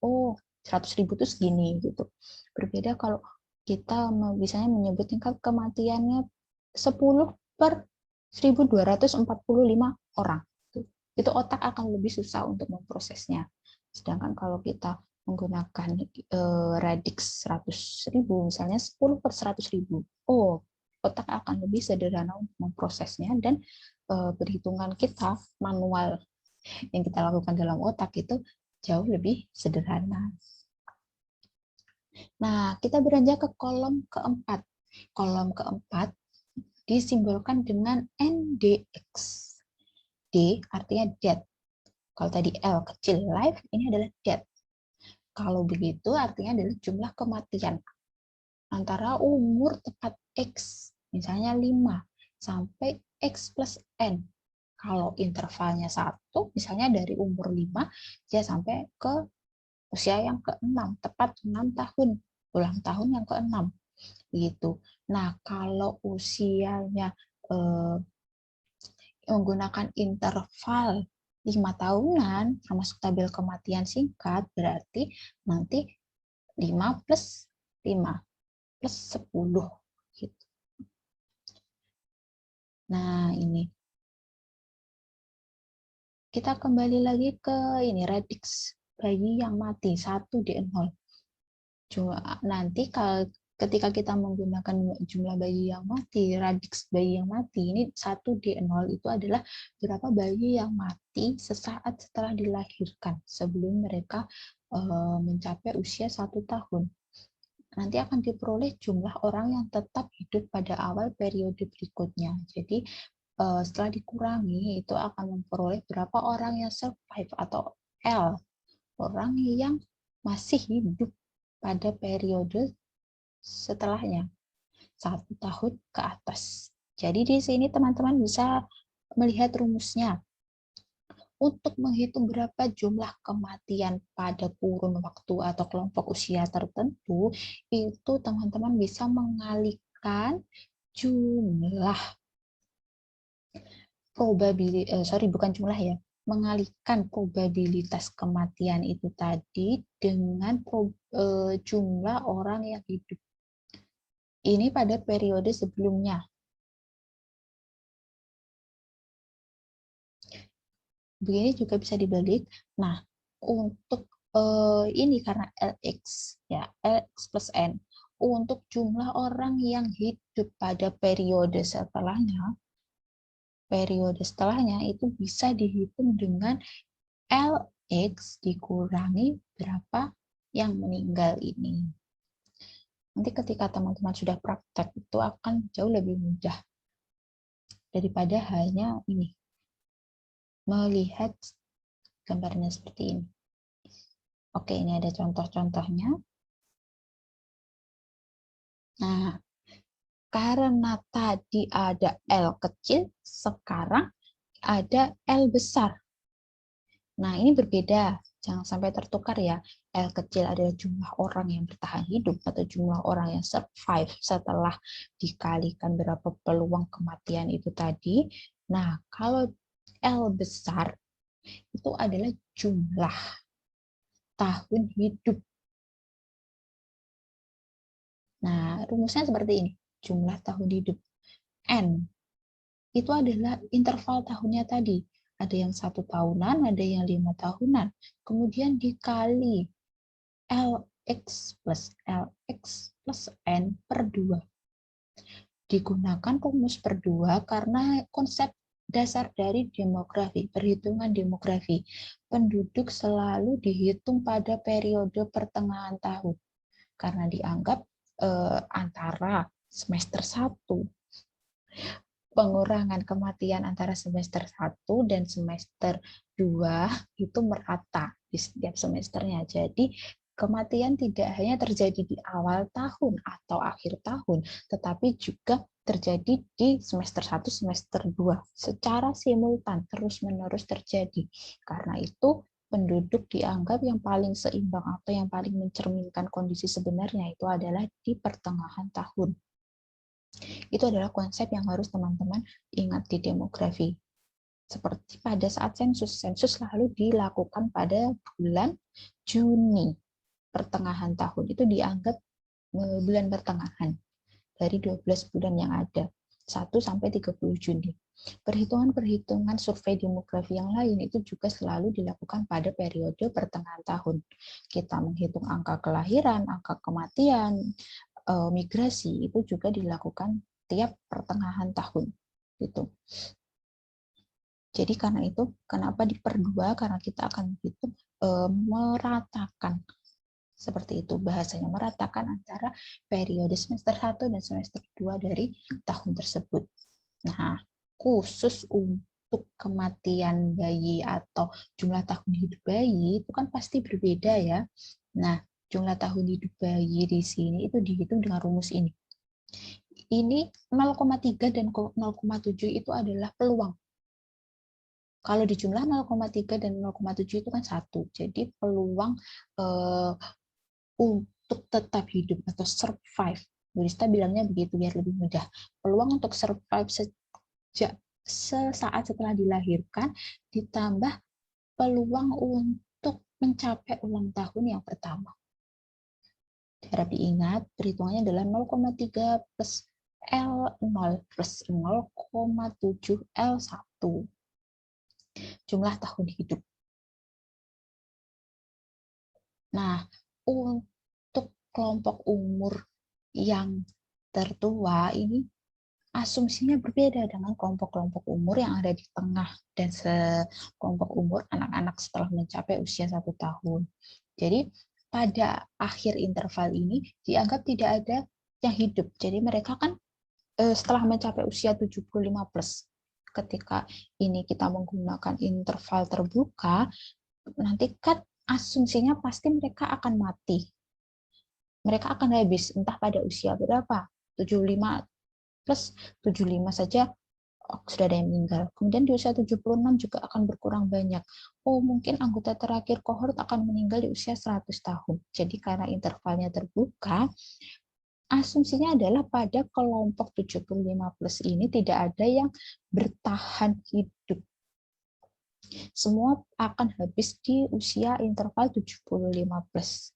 100.000 itu segini gitu. Berbeda kalau kita misalnya menyebut tingkat kematiannya 10 per 1.245 orang. Itu otak akan lebih susah untuk memprosesnya. Sedangkan kalau kita menggunakan radix 100.000, misalnya 10 per 100.000, otak akan lebih sederhana untuk memprosesnya, dan perhitungan kita manual yang kita lakukan dalam otak itu jauh lebih sederhana. Nah, kita beranjak ke kolom keempat. Kolom keempat disimbolkan dengan NDX. D artinya death. Kalau tadi L kecil life, ini adalah death. Kalau begitu artinya adalah jumlah kematian antara umur tepat X, misalnya 5, sampai X plus N. Kalau intervalnya 1, misalnya dari umur 5, dia sampai ke usia yang ke-6, tepat 6 tahun, ulang tahun yang ke-6. Gitu. Nah, kalau usianya menggunakan interval 5 tahunan, termasuk tabel kematian singkat, berarti nanti 5 plus 5 plus 10 gitu. Nah, ini kita kembali lagi ke ini radix bayi yang mati 1D0. Nanti ketika kita menggunakan jumlah bayi yang mati, radix bayi yang mati, ini 1D0 itu adalah berapa bayi yang mati sesaat setelah dilahirkan sebelum mereka mencapai usia 1 tahun. Nanti akan diperoleh jumlah orang yang tetap hidup pada awal periode berikutnya. Jadi setelah dikurangi itu akan memperoleh berapa orang yang survive atau L, orang yang masih hidup pada periode setelahnya 1 tahun ke atas. Jadi di sini teman-teman bisa melihat rumusnya. Untuk menghitung berapa jumlah kematian pada kurun waktu atau kelompok usia tertentu, itu teman-teman bisa mengalihkan jumlah mengalihkan probabilitas kematian itu tadi dengan jumlah orang yang hidup. Ini pada periode sebelumnya. Begini juga bisa dibalik. Nah, untuk ini karena LX ya, LX plus N. Untuk jumlah orang yang hidup pada periode setelahnya itu bisa dihitung dengan LX dikurangi berapa yang meninggal ini. Nanti ketika teman-teman sudah praktek itu akan jauh lebih mudah daripada hanya ini melihat gambarnya seperti ini. Oke, ini ada contoh-contohnya. Nah, karena tadi ada L kecil, sekarang ada L besar. Nah, ini berbeda. Jangan sampai tertukar ya. L kecil adalah jumlah orang yang bertahan hidup atau jumlah orang yang survive setelah dikalikan berapa peluang kematian itu tadi. Nah, kalau L besar itu adalah jumlah tahun hidup. Nah, rumusnya seperti ini. Jumlah tahun hidup. N itu adalah interval tahunnya tadi. Ada yang 1 tahunan, ada yang 5 tahunan. Kemudian dikali LX plus N per 2. Digunakan rumus per 2 karena konsep dasar dari demografi, perhitungan demografi. Penduduk selalu dihitung pada periode pertengahan tahun. Karena dianggap antara semester 1, pengurangan kematian antara semester 1 dan semester 2 itu merata di setiap semesternya. Jadi kematian tidak hanya terjadi di awal tahun atau akhir tahun, tetapi juga terjadi di semester 1, semester 2 secara simultan, terus-menerus terjadi. Karena itu penduduk dianggap yang paling seimbang atau yang paling mencerminkan kondisi sebenarnya itu adalah di pertengahan tahun. Itu adalah konsep yang harus teman-teman ingat di demografi. Seperti pada saat sensus selalu dilakukan pada bulan Juni. Pertengahan tahun itu dianggap bulan pertengahan dari 12 bulan yang ada, 1 sampai 30 Juni. Perhitungan-perhitungan survei demografi yang lain itu juga selalu dilakukan pada periode pertengahan tahun. Kita menghitung angka kelahiran, angka kematian, migrasi itu juga dilakukan tiap pertengahan tahun gitu. Jadi karena itu kenapa diperdua, karena kita akan begitu meratakan, seperti itu bahasanya, meratakan antara periode semester 1 dan semester 2 dari tahun tersebut. Nah, khusus untuk kematian bayi atau jumlah tahun hidup bayi itu kan pasti berbeda ya. Nah, jumlah tahun hidup bayi di sini itu dihitung dengan rumus ini. Ini 0,3 dan 0,7 itu adalah peluang. Kalau di jumlah 0,3 dan 0,7 itu kan 1. Jadi peluang untuk tetap hidup atau survive. Yurista bilangnya begitu biar lebih mudah. Peluang untuk survive sejak sesaat setelah dilahirkan ditambah peluang untuk mencapai ulang tahun yang pertama. Harap diingat, perhitungannya adalah 0,3 plus L0 plus 0,7 L1. Jumlah tahun hidup. Nah, untuk kelompok umur yang tertua ini asumsinya berbeda dengan kelompok-kelompok umur yang ada di tengah dan sekelompok umur anak-anak setelah mencapai usia 1 tahun. Jadi pada akhir interval ini dianggap tidak ada yang hidup. Jadi mereka kan setelah mencapai usia 75 plus, ketika ini kita menggunakan interval terbuka, nanti kan asumsinya pasti mereka akan mati. Mereka akan habis entah pada usia berapa, 75 plus 75 saja sudah ada yang meninggal. Kemudian di usia 76 juga akan berkurang banyak. Oh, mungkin anggota terakhir kohort akan meninggal di usia 100 tahun. Jadi karena intervalnya terbuka, asumsinya adalah pada kelompok 75 plus ini tidak ada yang bertahan hidup. Semua akan habis di usia interval 75 plus.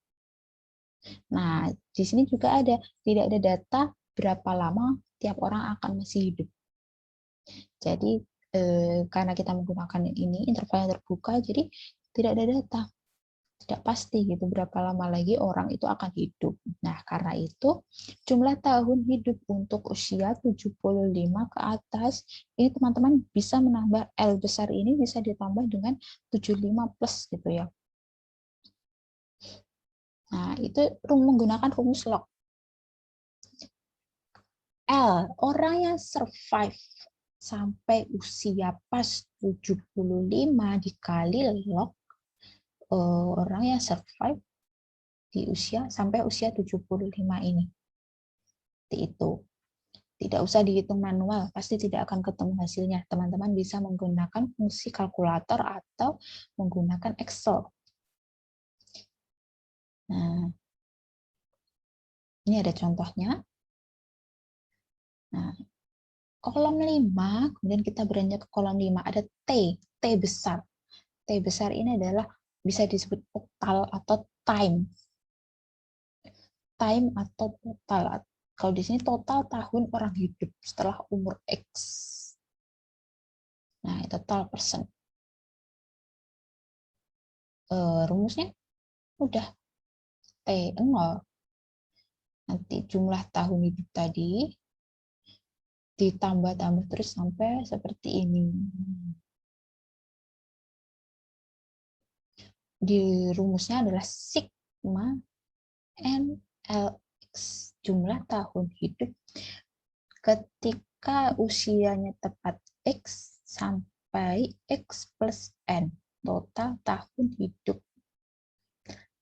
Nah, di sini juga tidak ada data berapa lama tiap orang akan masih hidup. Jadi karena kita menggunakan ini interval yang terbuka, jadi tidak ada data, tidak pasti gitu berapa lama lagi orang itu akan hidup. Nah, karena itu jumlah tahun hidup untuk usia 75 ke atas, ini teman-teman bisa menambah L besar ini bisa ditambah dengan 75 plus gitu ya. Nah, itu menggunakan rumus log. L, orang yang survive sampai usia pas 75 dikali log orang yang survive di usia sampai usia 75 ini. Itu. Tidak usah dihitung manual, pasti tidak akan ketemu hasilnya. Teman-teman bisa menggunakan fungsi kalkulator atau menggunakan Excel. Nah, ini ada contohnya. Nah, kolom 5, kemudian kita beranjak ke kolom 5, ada T besar. T besar ini adalah bisa disebut total atau time. Time atau total. Kalau di sini total tahun orang hidup setelah umur X. Nah, total person. Rumusnya udah T0. Nanti jumlah tahun hidup tadi ditambah-tambah terus sampai seperti ini. Di rumusnya adalah sigma NLX, jumlah tahun hidup ketika usianya tepat X sampai X plus N, total tahun hidup.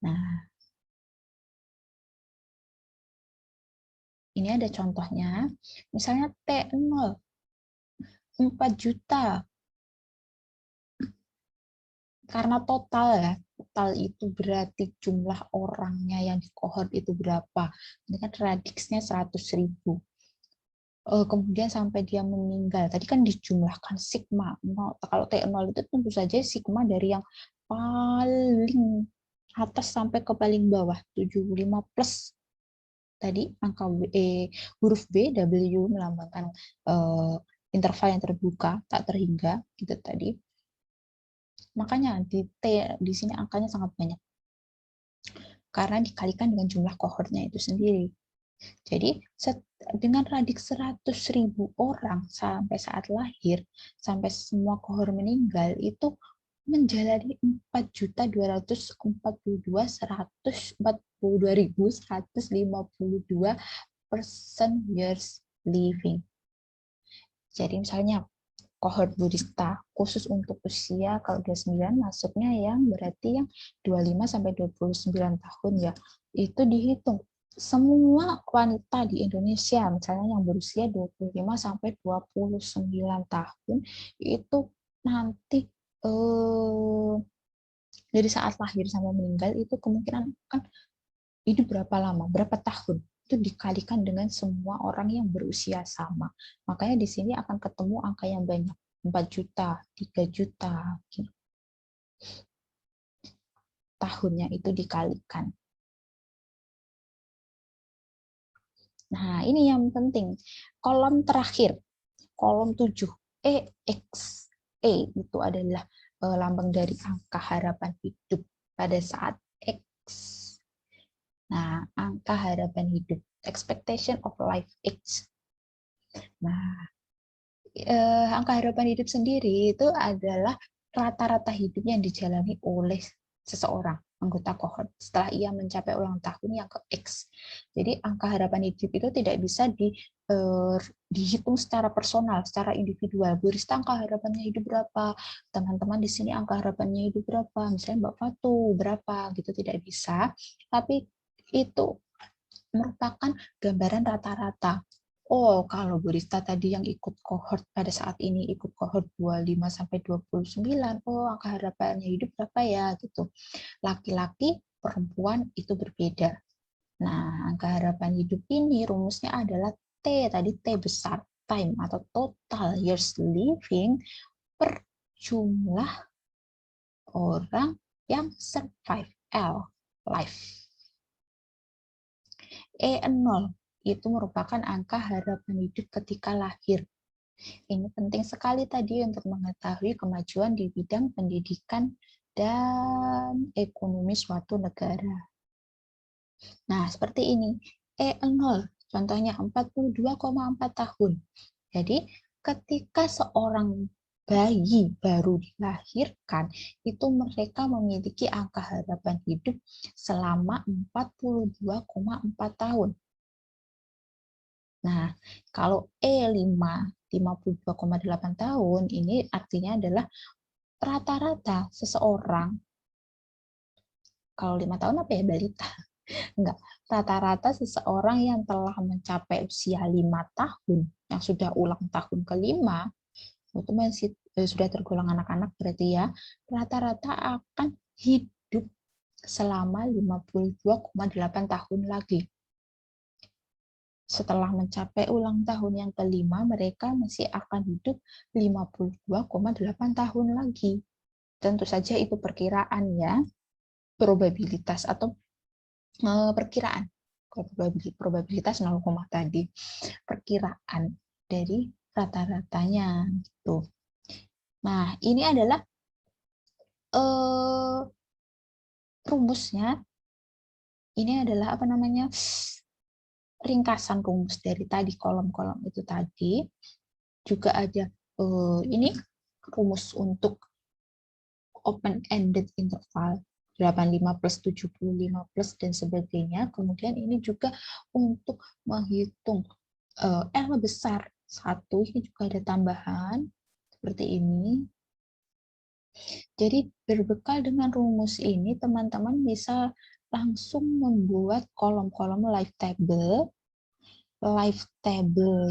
Nah, ini ada contohnya, misalnya T0, 4 juta. Karena total ya, total itu berarti jumlah orangnya yang di kohort itu berapa. Ini kan radiksnya 100.000. Kemudian sampai dia meninggal. Tadi kan dijumlahkan sigma. Kalau T0 itu tentu saja sigma dari yang paling atas sampai ke paling bawah, 75 plus. Tadi angka huruf B, W melambangkan interval yang terbuka, tak terhingga, gitu tadi. Makanya di sini angkanya sangat banyak. Karena dikalikan dengan jumlah kohortnya itu sendiri. Jadi dengan radik 100.000 orang sampai saat lahir, sampai semua kohor meninggal, itu menjalani 4.242.152 person years living. Jadi misalnya kohort Buddhista khusus untuk usia kalau 29 masuknya yang berarti yang 25 sampai 29 tahun ya. Itu dihitung semua wanita di Indonesia misalnya yang berusia 25 sampai 29 tahun itu nanti dari saat lahir sampai meninggal itu kemungkinan kan hidup berapa lama, berapa tahun. Itu dikalikan dengan semua orang yang berusia sama. Makanya di sini akan ketemu angka yang banyak. 4 juta, 3 juta. Tahunnya itu dikalikan. Nah, ini yang penting. Kolom terakhir, kolom 7, EX. E itu adalah lambang dari angka harapan hidup pada saat X. Nah, angka harapan hidup, expectation of life age. Nah, angka harapan hidup sendiri itu adalah rata-rata hidup yang dijalani oleh seseorang anggota kohort setelah ia mencapai ulang tahun yang ke X. Jadi angka harapan hidup itu tidak bisa dihitung secara personal, secara individual. Bu Rista angka harapannya hidup berapa? Teman-teman di sini angka harapannya hidup berapa? Misalnya Mbak Fatu berapa? Gitu tidak bisa. Tapi itu merupakan gambaran rata-rata. Oh, kalau Bu Rista tadi yang ikut kohort pada saat ini ikut kohort 25 sampai 29, oh angka harapannya hidup berapa ya gitu. Laki-laki, perempuan itu berbeda. Nah, angka harapan hidup ini rumusnya adalah T, tadi T besar, time atau total years living per jumlah orang yang survive, L, life. E0 itu merupakan angka harapan hidup ketika lahir. Ini penting sekali tadi untuk mengetahui kemajuan di bidang pendidikan dan ekonomi suatu negara. Nah, seperti ini. E0, contohnya 42,4 tahun. Jadi, ketika seorang bayi baru dilahirkan, itu mereka memiliki angka harapan hidup selama 42,4 tahun. Nah, kalau E5, 52,8 tahun, ini artinya adalah rata-rata seseorang, kalau 5 tahun apa ya, balita? Enggak, rata-rata seseorang yang telah mencapai usia 5 tahun, yang sudah ulang tahun kelima, itu masih sudah tergolong anak-anak berarti ya, rata-rata akan hidup selama 52,8 tahun lagi. Setelah mencapai ulang tahun yang kelima, mereka masih akan hidup 52,8 tahun lagi. Tentu saja itu perkiraan ya, probabilitas atau perkiraan. Probabilitas 0, tadi. Perkiraan dari rata-ratanya gitu. Nah, ini adalah rumusnya. Ini adalah apa namanya? Ringkasan rumus dari tadi, kolom-kolom itu tadi. Juga ada ini rumus untuk open-ended interval 85 plus 75 plus dan sebagainya. Kemudian ini juga untuk menghitung L besar 1, ini juga ada tambahan seperti ini. Jadi berbekal dengan rumus ini, teman-teman bisa langsung membuat kolom-kolom live table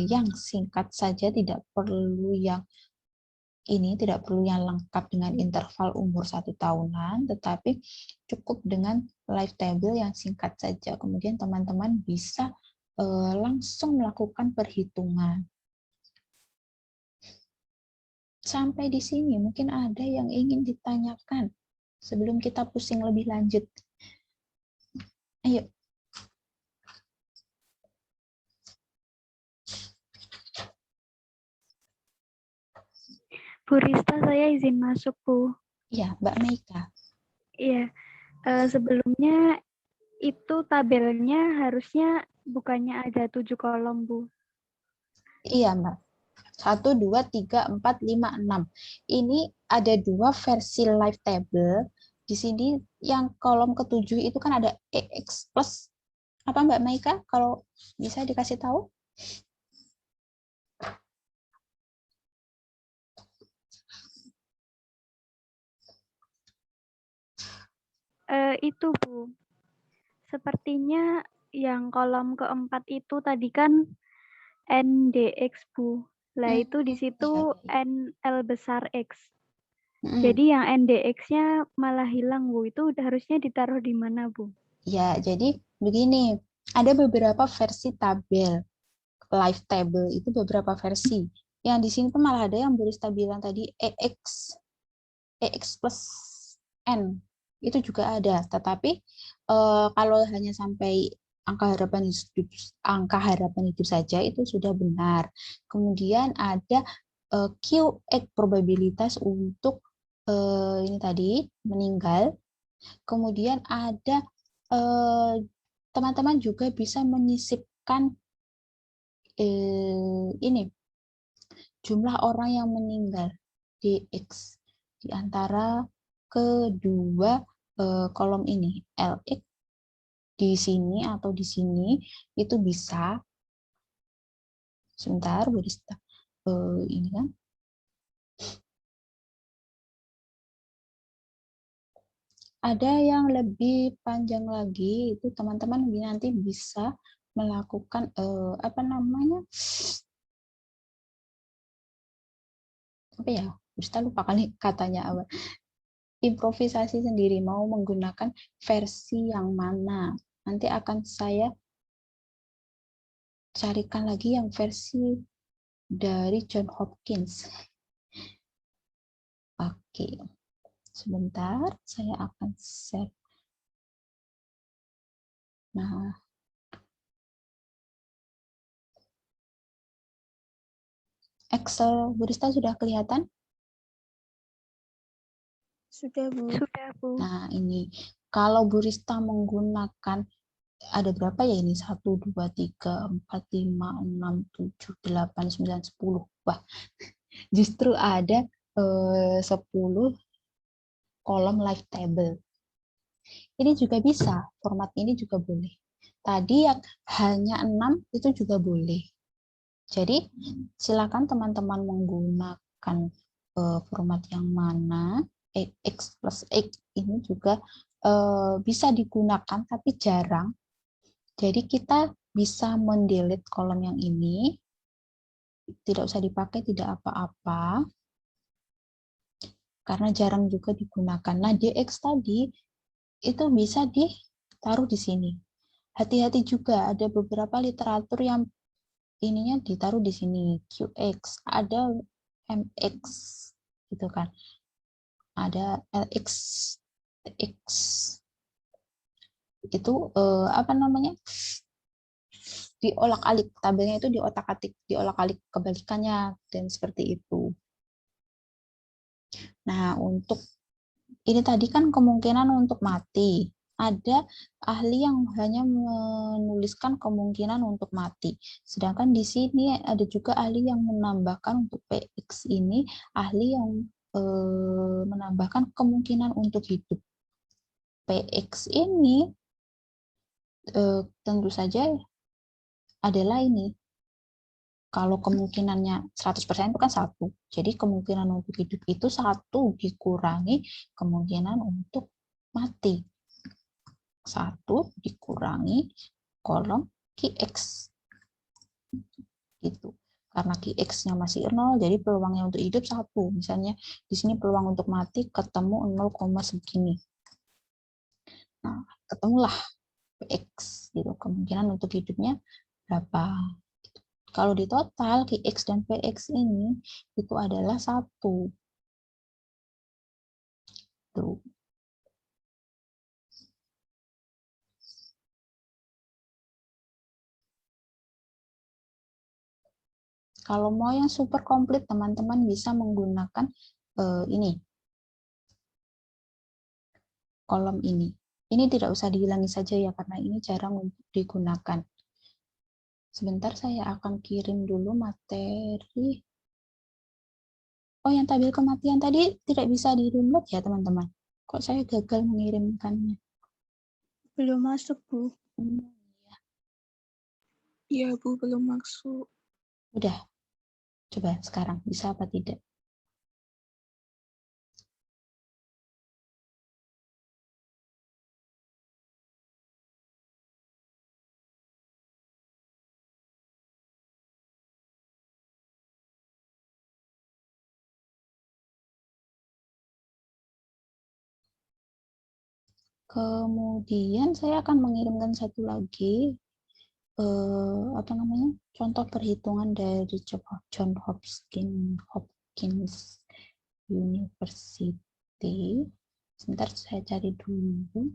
yang singkat saja, tidak perlu yang lengkap dengan interval umur 1 tahunan, tetapi cukup dengan live table yang singkat saja. Kemudian teman-teman bisa langsung melakukan perhitungan. Sampai di sini mungkin ada yang ingin ditanyakan sebelum kita pusing lebih lanjut. Ayo. Bu Rista, saya izin masuk, Bu. Iya, Mbak Meika. Iya, sebelumnya itu tabelnya harusnya bukannya ada 7 kolom, Bu. Iya, Mbak. 1, 2, 3, 4, 5, 6. Ini ada 2 versi live table. Di sini yang kolom ke-7 itu kan ada EX plus apa Mbak Meika? Kalau bisa dikasih tahu? Itu, Bu. Sepertinya yang kolom keempat itu tadi kan NDX, Bu. Lah itu di situ Ya. NL besar X. Jadi yang NDX-nya malah hilang, Bu. Itu udah harusnya ditaruh di mana, Bu? Ya, jadi begini. Ada beberapa versi tabel. Live table itu beberapa versi. Yang di sini tuh malah ada yang Burista bilang tadi EX plus N. Itu juga ada. Tetapi kalau hanya sampai angka harapan hidup saja itu sudah benar. Kemudian ada QX probabilitas untuk ini tadi meninggal. Kemudian ada teman-teman juga bisa menyisipkan ini jumlah orang yang meninggal DX di antara kedua kolom ini, LX di sini atau di sini itu bisa. Sebentar, Burista. Ini kan. Ada yang lebih panjang lagi, itu teman-teman nanti bisa melakukan apa namanya? Apa ya? Burista lupa kali katanya apa. Improvisasi sendiri, mau menggunakan versi yang mana. Nanti akan saya carikan lagi yang versi dari John Hopkins. Oke, sebentar saya akan share. Nah, Excel Burista sudah kelihatan? Sudah, Bu. Sudah, Bu. Nah, ini kalau Burista menggunakan ada berapa ya ini? 1, 2, 3, 4, 5, 6, 7, 8, 9, 10. Wah, justru ada 10 kolom live table. Ini juga bisa, format ini juga boleh. Tadi yang hanya 6 itu juga boleh. Jadi silakan teman-teman menggunakan format yang mana. X plus X ini juga bisa digunakan tapi jarang. Jadi kita bisa mendelete kolom yang ini. Tidak usah dipakai, tidak itu bisa ditaruh di sini. Hati-hati juga, ada beberapa literatur yang ininya ditaruh di sini, QX, ada MX, gitu kan. Ada LX, TX. Itu apa namanya? Diolak-alik, tabelnya itu diotak-atik, diolak-alik kebalikannya, dan seperti itu. Nah, untuk ini tadi kan kemungkinan untuk mati. Ada ahli yang hanya menuliskan kemungkinan untuk mati. Sedangkan di sini ada juga ahli yang menambahkan untuk PX ini, ahli yang menambahkan kemungkinan untuk hidup. PX ini tentu saja adalah ini. Kalau kemungkinannya 100% itu kan 1. Jadi kemungkinan untuk hidup itu 1 dikurangi kemungkinan untuk mati. 1 dikurangi kolom QX. Gitu. Karena QX-nya masih 0, jadi peluangnya untuk hidup 1. Misalnya di sini peluang untuk mati ketemu 0, segini. Nah, ketemulah PX gitu. Kemungkinan untuk hidupnya berapa? Kalau di total, QX dan PX ini itu adalah 1. Tuh. Kalau mau yang super komplit, teman-teman bisa menggunakan ini, kolom ini. Ini tidak usah dihilangi saja ya, karena ini jarang untuk digunakan. Sebentar, saya akan kirim dulu materi. Oh, yang tabel kematian tadi tidak bisa di-download ya, teman-teman? Kok saya gagal mengirimkannya? Belum masuk, Bu. Ya. Iya, Bu, belum masuk. Udah. Coba sekarang, bisa apa tidak? Kemudian saya akan mengirimkan satu lagi apa namanya, contoh perhitungan dari John Hopkins University. Sebentar, saya cari dulu.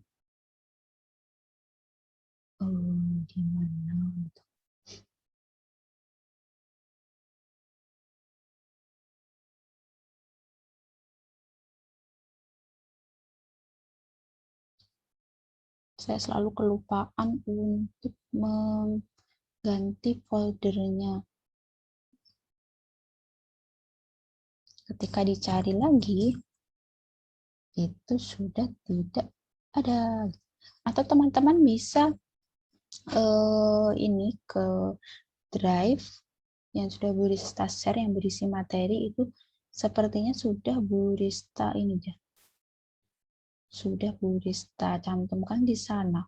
Di mana? Saya selalu kelupaan untuk mengganti foldernya. Ketika dicari lagi, itu sudah tidak ada. Atau teman-teman bisa ini ke drive yang sudah Bu Rista share, yang berisi materi itu sepertinya sudah Bu Rista ini ya. Sudah Bu Rista cantumkan di sana.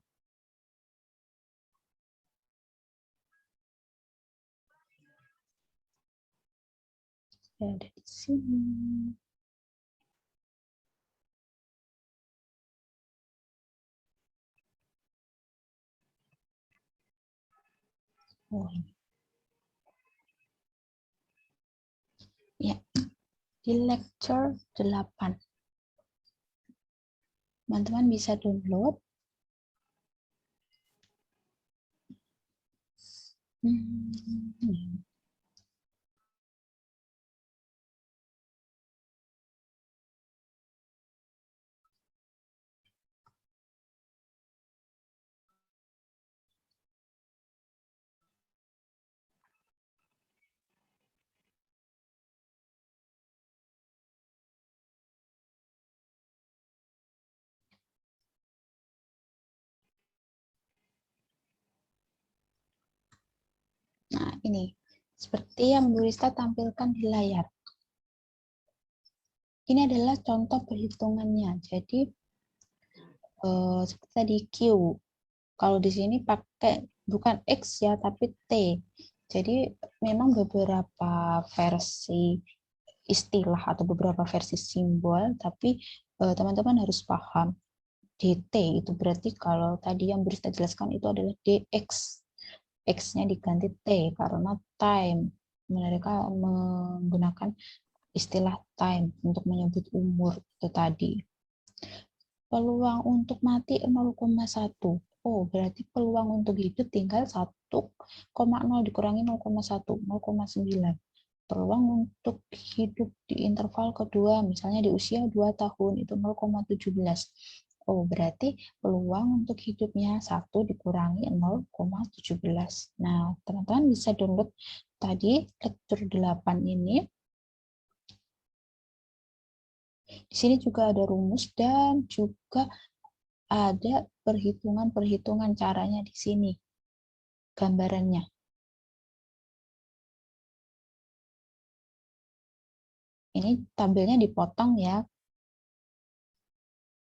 Ada di sini. Oh, ini. Ya, di lecture 8. Teman-teman bisa download. Nah, ini seperti yang Bu Rista tampilkan di layar. Ini adalah contoh perhitungannya. Jadi seperti tadi Q. Kalau di sini pakai bukan X ya, tapi T. Jadi memang beberapa versi istilah atau beberapa versi simbol, tapi teman-teman harus paham. DT, itu berarti kalau tadi yang Brista jelaskan itu adalah DX. X-nya diganti T karena time. Mereka menggunakan istilah time untuk menyebut umur itu tadi. Peluang untuk mati 0,1. Oh, berarti peluang untuk hidup tinggal 1,0 dikurangi 0,1, 0,9. Peluang untuk hidup di interval kedua, misalnya di usia 2 tahun, itu 0,17. Oh, berarti peluang untuk hidupnya 1 dikurangi 0,17. Nah, teman-teman bisa download tadi lecture 8 ini. Di sini juga ada rumus dan juga ada perhitungan-perhitungan caranya di sini. Gambarannya. Ini tabelnya dipotong ya.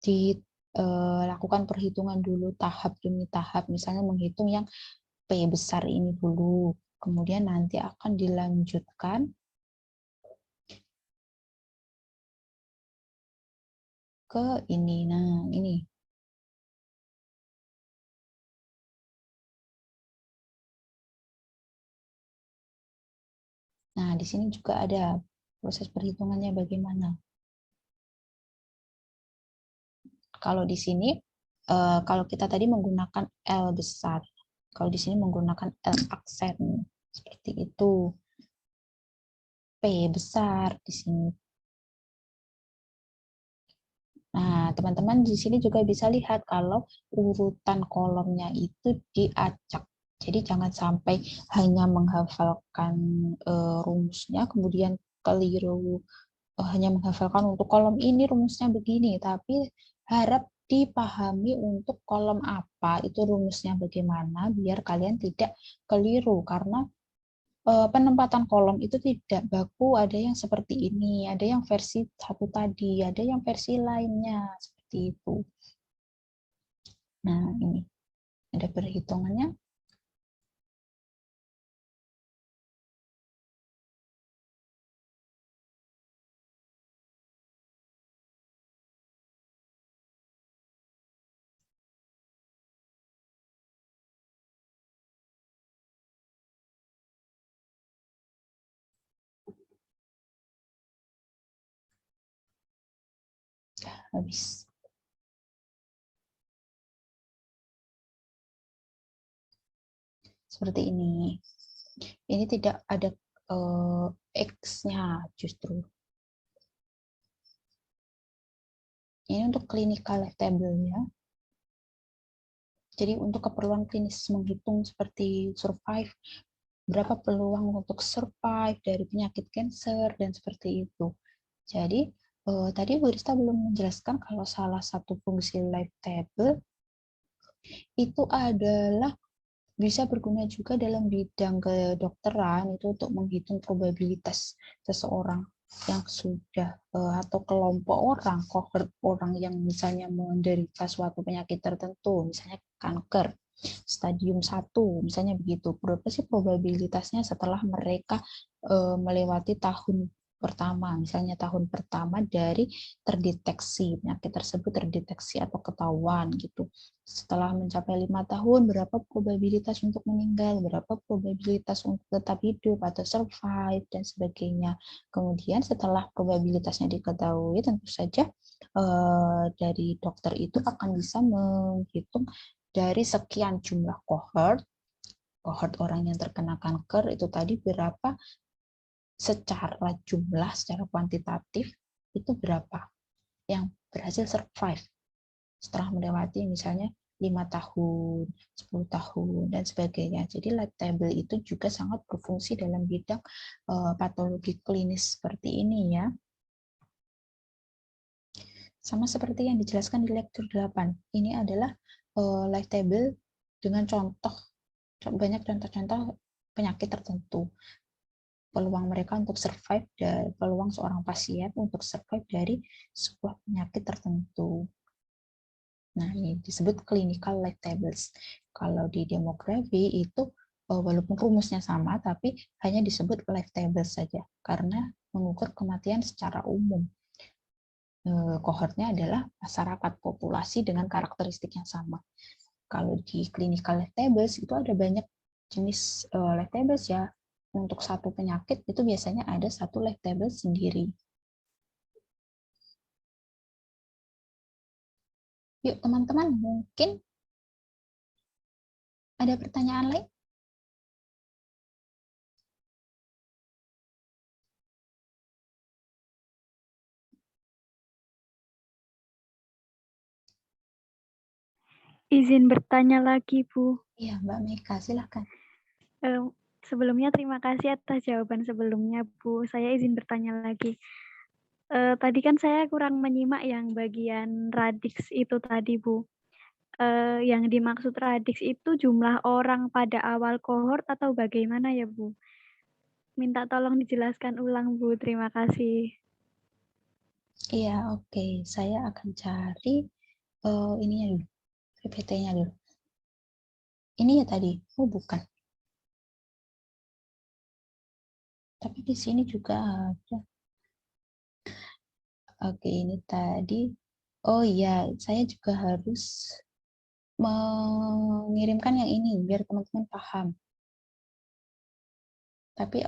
Dilakukan perhitungan dulu tahap demi tahap. Misalnya menghitung yang P besar ini dulu. Kemudian nanti akan dilanjutkan ke ini. Nah, ini. Nah, di sini juga ada proses perhitungannya bagaimana. Kalau di sini, kalau kita tadi menggunakan L besar, kalau di sini menggunakan L aksen, seperti itu. P besar di sini. Nah, teman-teman di sini juga bisa lihat kalau urutan kolomnya itu diacak. Jadi jangan sampai hanya menghafalkan rumusnya, kemudian keliru hanya menghafalkan untuk kolom ini rumusnya begini, tapi harap dipahami untuk kolom apa itu rumusnya bagaimana biar kalian tidak keliru, karena penempatan kolom itu tidak baku, ada yang seperti ini, ada yang versi satu tadi, ada yang versi lainnya, seperti itu. Nah, ini ada perhitungannya. Habis. Seperti ini. Ini tidak ada X-nya justru. Ini untuk clinical table ya. Jadi untuk keperluan klinis menghitung seperti survive, berapa peluang untuk survive dari penyakit cancer dan seperti itu. Jadi tadi Bu Rista belum menjelaskan kalau salah satu fungsi life table itu adalah bisa berguna juga dalam bidang kedokteran, itu untuk menghitung probabilitas seseorang yang sudah atau kelompok orang, cohort orang yang misalnya menderita suatu penyakit tertentu, misalnya kanker stadium 1, misalnya begitu. Berapa sih probabilitasnya setelah mereka melewati tahun pertama, misalnya tahun pertama dari terdeteksi penyakit tersebut terdeteksi atau ketahuan gitu. Setelah mencapai 5 tahun, berapa probabilitas untuk meninggal, berapa probabilitas untuk tetap hidup atau survive dan sebagainya. Kemudian setelah probabilitasnya diketahui, tentu saja dari dokter itu akan bisa menghitung dari sekian jumlah cohort orang yang terkena kanker itu tadi berapa secara jumlah, secara kuantitatif itu berapa yang berhasil survive setelah melewati misalnya 5 tahun, 10 tahun, dan sebagainya. Jadi life table itu juga sangat berfungsi dalam bidang patologi klinis seperti ini ya. Sama seperti yang dijelaskan di lecture 8. Ini adalah life table dengan contoh, banyak contoh-contoh penyakit tertentu. Peluang mereka untuk survive, dan peluang seorang pasien untuk survive dari sebuah penyakit tertentu. Nah, ini disebut clinical life tables. Kalau di demografi itu walaupun rumusnya sama, tapi hanya disebut life tables saja, karena mengukur kematian secara umum. kohortnya adalah masyarakat populasi dengan karakteristik yang sama. Kalau di clinical life tables itu ada banyak jenis life tables ya. Untuk satu penyakit itu biasanya ada satu life table sendiri. Yuk teman-teman, mungkin ada pertanyaan lain? Izin bertanya lagi, Bu. Iya, Mbak Meka, silahkan. Sebelumnya terima kasih atas jawaban sebelumnya, Bu. Saya izin bertanya lagi. Tadi kan saya kurang menyimak yang bagian radix itu tadi, Bu. Yang dimaksud radix itu jumlah orang pada awal kohort atau bagaimana ya, Bu? Minta tolong dijelaskan ulang, Bu. Terima kasih. Iya, oke. Saya akan cari ininya dulu, PPT-nya dulu. Ini ya tadi, oh bukan. Tapi di sini juga ada. Oke, ini tadi. Oh iya, saya juga harus mengirimkan yang ini biar teman-teman paham. Tapi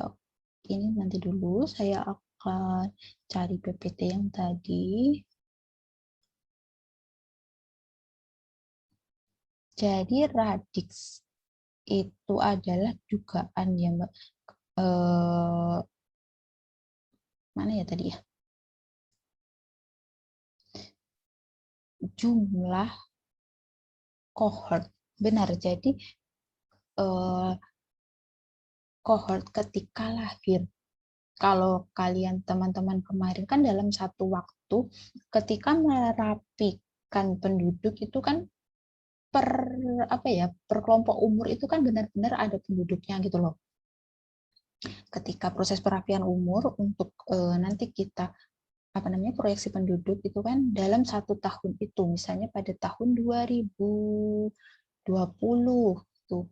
ini nanti dulu saya akan cari PPT yang tadi. Jadi radix itu adalah dugaan ya Mbak. Mana ya tadi ya? Jumlah kohort. Benar, jadi kohort ketika lahir. Kalau kalian teman-teman kemarin kan dalam satu waktu ketika merapikan penduduk itu kan per kelompok umur itu kan benar-benar ada penduduknya gitu loh. Ketika proses perapian umur untuk nanti kita proyeksi penduduk itu kan dalam satu tahun itu, misalnya pada tahun 2020 tuh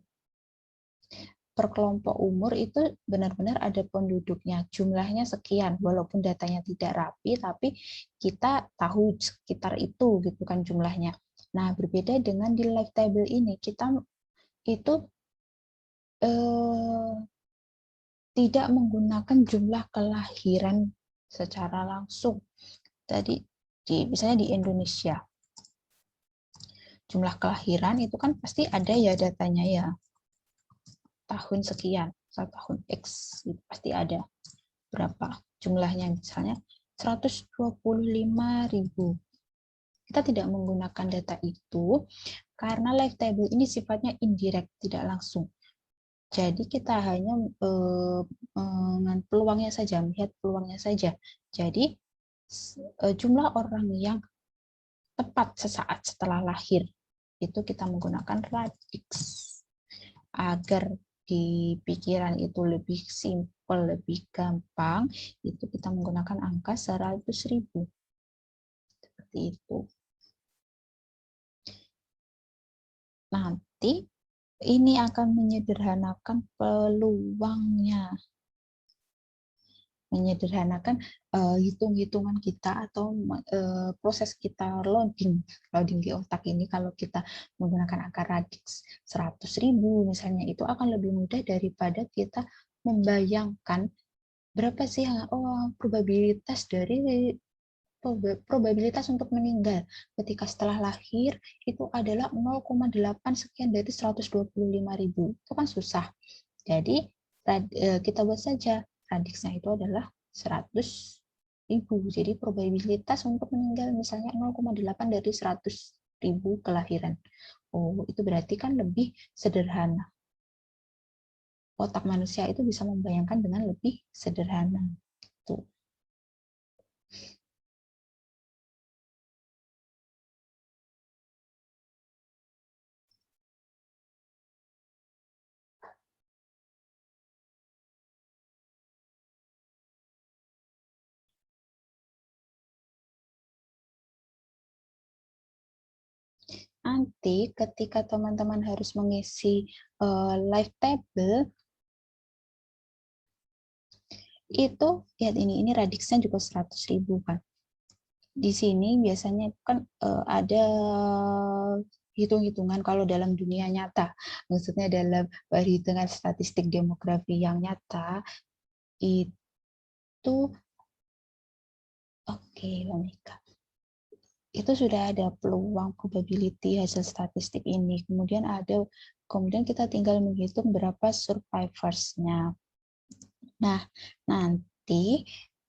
per kelompok umur itu benar-benar ada penduduknya, jumlahnya sekian, walaupun datanya tidak rapi, tapi kita tahu sekitar itu gitu kan jumlahnya. Nah, berbeda dengan di life table ini, kita itu tidak menggunakan jumlah kelahiran secara langsung. Tadi misalnya di Indonesia, jumlah kelahiran itu kan pasti ada ya datanya ya. Tahun sekian, tahun X itu pasti ada berapa jumlahnya, misalnya 125.000. Kita tidak menggunakan data itu karena life table ini sifatnya indirect, tidak langsung. Jadi kita hanya peluangnya saja, melihat peluangnya saja. Jadi jumlah orang yang tepat sesaat setelah lahir itu kita menggunakan radix agar di pikiran itu lebih simpel, lebih gampang, itu kita menggunakan angka 100.000. Seperti itu. Nanti ini akan menyederhanakan peluangnya. Menyederhanakan hitung-hitungan kita atau proses kita loading di otak ini. Kalau kita menggunakan angka radix 100.000 misalnya, itu akan lebih mudah daripada kita membayangkan berapa sih probabilitas untuk meninggal ketika setelah lahir itu adalah 0,8 sekian dari 125.000. Itu kan susah. Jadi kita buat saja radixnya itu adalah 100.000. Jadi probabilitas untuk meninggal misalnya 0,8 dari 100.000 kelahiran. Oh, itu berarti kan lebih sederhana. Otak manusia itu bisa membayangkan dengan lebih sederhana. Tuh. Nanti ketika teman-teman harus mengisi live table, itu lihat ini radixnya juga 100.000 kan. di sini biasanya kan ada hitung-hitungan kalau dalam dunia nyata, maksudnya dalam perhitungan statistik demografi yang nyata itu oke, Monika. Itu sudah ada peluang probability hasil statistik ini. Kemudian kita tinggal menghitung berapa survivors-nya. Nah, nanti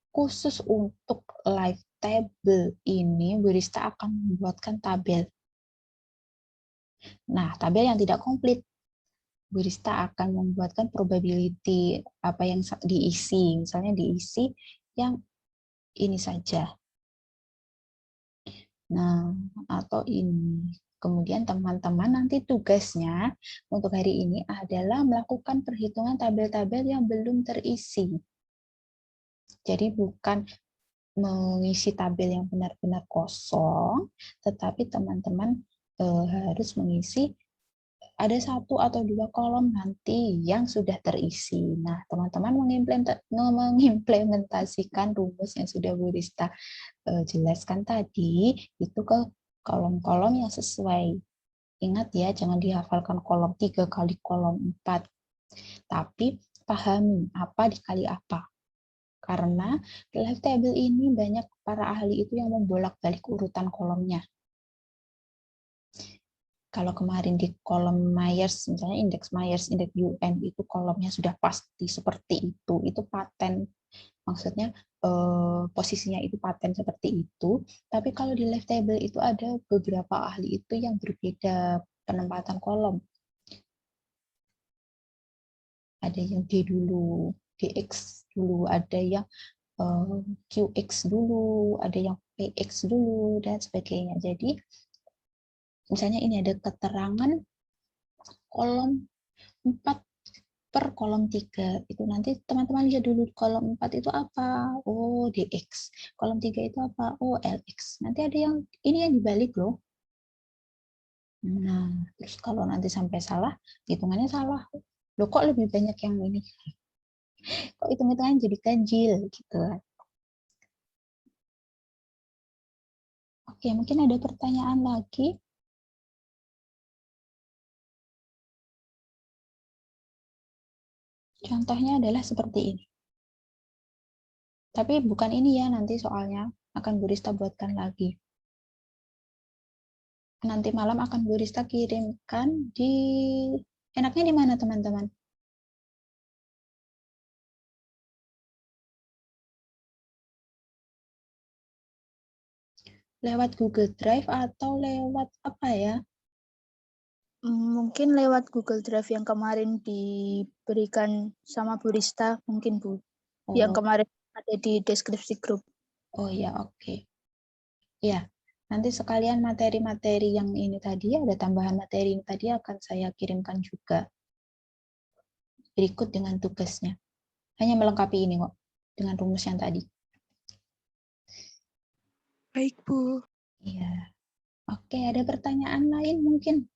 khusus untuk live table ini Bu Rista akan membuatkan tabel. Nah, tabel yang tidak komplit. Bu Rista akan membuatkan probability apa yang diisi, misalnya diisi yang ini saja. Nah, atau ini. Kemudian teman-teman nanti tugasnya untuk hari ini adalah melakukan perhitungan tabel-tabel yang belum terisi. Jadi bukan mengisi tabel yang benar-benar kosong, tetapi teman-teman harus mengisi ada 1 atau 2 kolom nanti yang sudah terisi. Nah, teman-teman mengimplementasikan rumus yang sudah Bu Rista jelaskan tadi itu ke kolom-kolom yang sesuai. Ingat ya, jangan dihafalkan kolom 3 kali kolom 4. Tapi pahami apa dikali apa. Karena live table ini banyak para ahli itu yang membolak-balik urutan kolomnya. Kalau kemarin di kolom Myers, misalnya indeks Myers, indeks UN, itu kolomnya sudah pasti seperti itu paten. Maksudnya posisinya itu paten seperti itu. Tapi kalau di live table itu ada beberapa ahli itu yang berbeda penempatan kolom. Ada yang D dulu, DX dulu, ada yang QX dulu, ada yang PX dulu, dan sebagainya. Jadi, misalnya ini ada keterangan kolom 4 per kolom 3. Itu nanti teman-teman lihat dulu kolom 4 itu apa? Oh, DX. Kolom 3 itu apa? Oh, LX. Nanti ada yang ini yang dibalik loh. Nah, terus kalau nanti sampai salah, hitungannya salah. Loh, kok lebih banyak yang ini? Kok hitung-hitungannya jadi ganjil gitu. Oke, mungkin ada pertanyaan lagi. Contohnya adalah seperti ini. Tapi bukan ini ya, nanti soalnya akan Bu Rista buatkan lagi. Nanti malam akan Bu Rista kirimkan di... Enaknya di mana teman-teman? Lewat Google Drive atau lewat apa ya? Mungkin lewat Google Drive yang kemarin diberikan sama Bu Rista, mungkin Bu. Yang kemarin ada di deskripsi grup. Oh ya, oke. Ya, nanti sekalian materi-materi yang ini tadi, ada tambahan materi yang tadi akan saya kirimkan juga. Berikut dengan tugasnya. Hanya melengkapi ini kok, dengan rumus yang tadi. Baik, Bu. Iya. Oke, ada pertanyaan lain mungkin?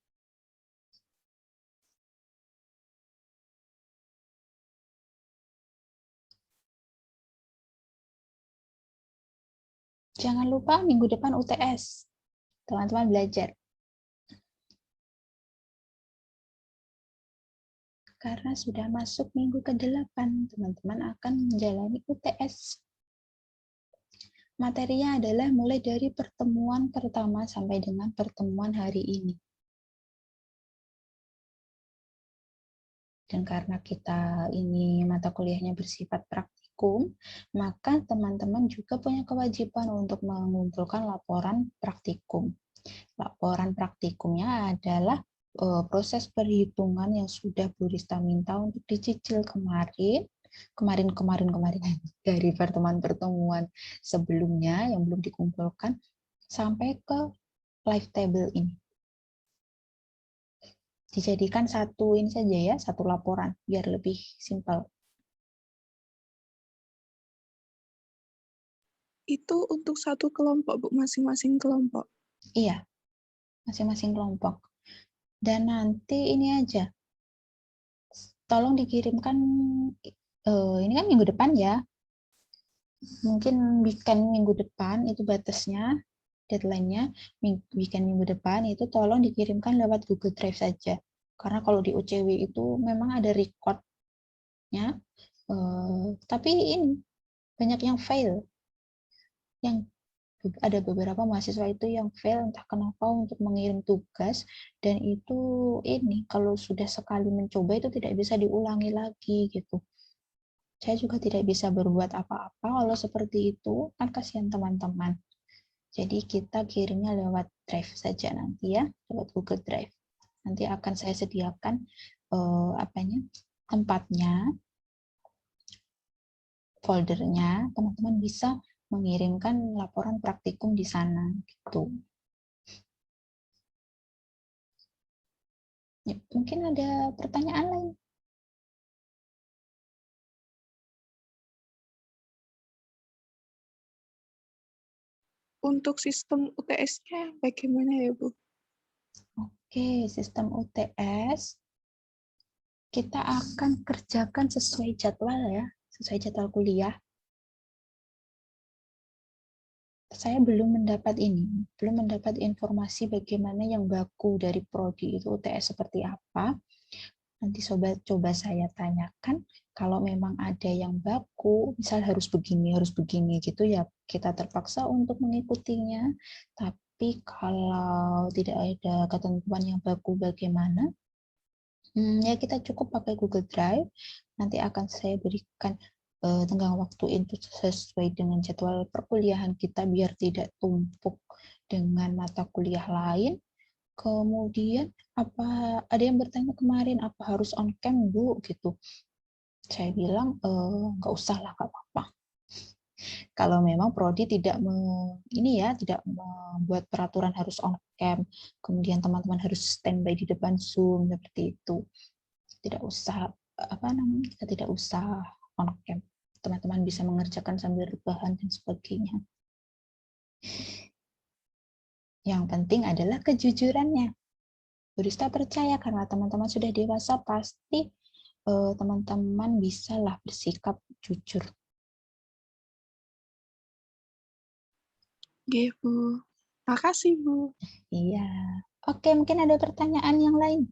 Jangan lupa minggu depan UTS. Teman-teman belajar. Karena sudah masuk minggu ke-8, teman-teman akan menjalani UTS. Materinya adalah mulai dari pertemuan pertama sampai dengan pertemuan hari ini. Dan karena kita ini mata kuliahnya bersifat praktikum, maka teman-teman juga punya kewajiban untuk mengumpulkan laporan praktikum. Laporan praktikumnya adalah proses perhitungan yang sudah Bu Rista minta untuk dicicil kemarin dari pertemuan-pertemuan sebelumnya yang belum dikumpulkan sampai ke live table ini. Dijadikan satu ini saja ya, satu laporan biar lebih simpel. Itu untuk satu kelompok, Bu, masing-masing kelompok. Iya, masing-masing kelompok. Dan nanti ini aja, tolong dikirimkan, ini kan minggu depan ya, mungkin weekend minggu depan itu batasnya, deadline-nya weekend minggu depan itu tolong dikirimkan lewat Google Drive saja. Karena kalau di OCW itu memang ada record-nya, tapi ini banyak yang fail. Yang ada beberapa mahasiswa itu yang fail entah kenapa untuk mengirim tugas, dan itu ini kalau sudah sekali mencoba itu tidak bisa diulangi lagi gitu. Saya juga tidak bisa berbuat apa-apa kalau seperti itu, kan kasihan teman-teman. Jadi kita kirimnya lewat Drive saja nanti ya, lewat Google Drive. Nanti akan saya sediakan tempatnya, foldernya, teman-teman bisa mengirimkan laporan praktikum di sana gitu. Ya, mungkin ada pertanyaan lain. Untuk sistem UTS-nya bagaimana ya, Bu? Oke, sistem UTS kita akan kerjakan sesuai jadwal ya, sesuai jadwal kuliah. Saya belum mendapat informasi bagaimana yang baku dari prodi itu UTS seperti apa. Nanti coba saya tanyakan, kalau memang ada yang baku, misal harus begini gitu ya, kita terpaksa untuk mengikutinya. Tapi kalau tidak ada ketentuan yang baku bagaimana, ya kita cukup pakai Google Drive. Nanti akan saya berikan tenggang waktu itu sesuai dengan jadwal perkuliahan kita biar tidak tumpuk dengan mata kuliah lain. Kemudian ada yang bertanya kemarin apa harus on cam Bu gitu. Saya bilang nggak usah lah, nggak apa-apa. Kalau memang prodi tidak tidak membuat peraturan harus on cam, kemudian teman-teman harus standby di depan Zoom seperti itu. Tidak usah kita tidak usah on cam. Teman-teman bisa mengerjakan sambil rebahan dan sebagainya. Yang penting adalah kejujurannya. Burista percaya karena teman-teman sudah dewasa, pasti teman-teman bisalah bersikap jujur. Oke, Bu. Makasih, Bu. Iya. Oke, mungkin ada pertanyaan yang lain.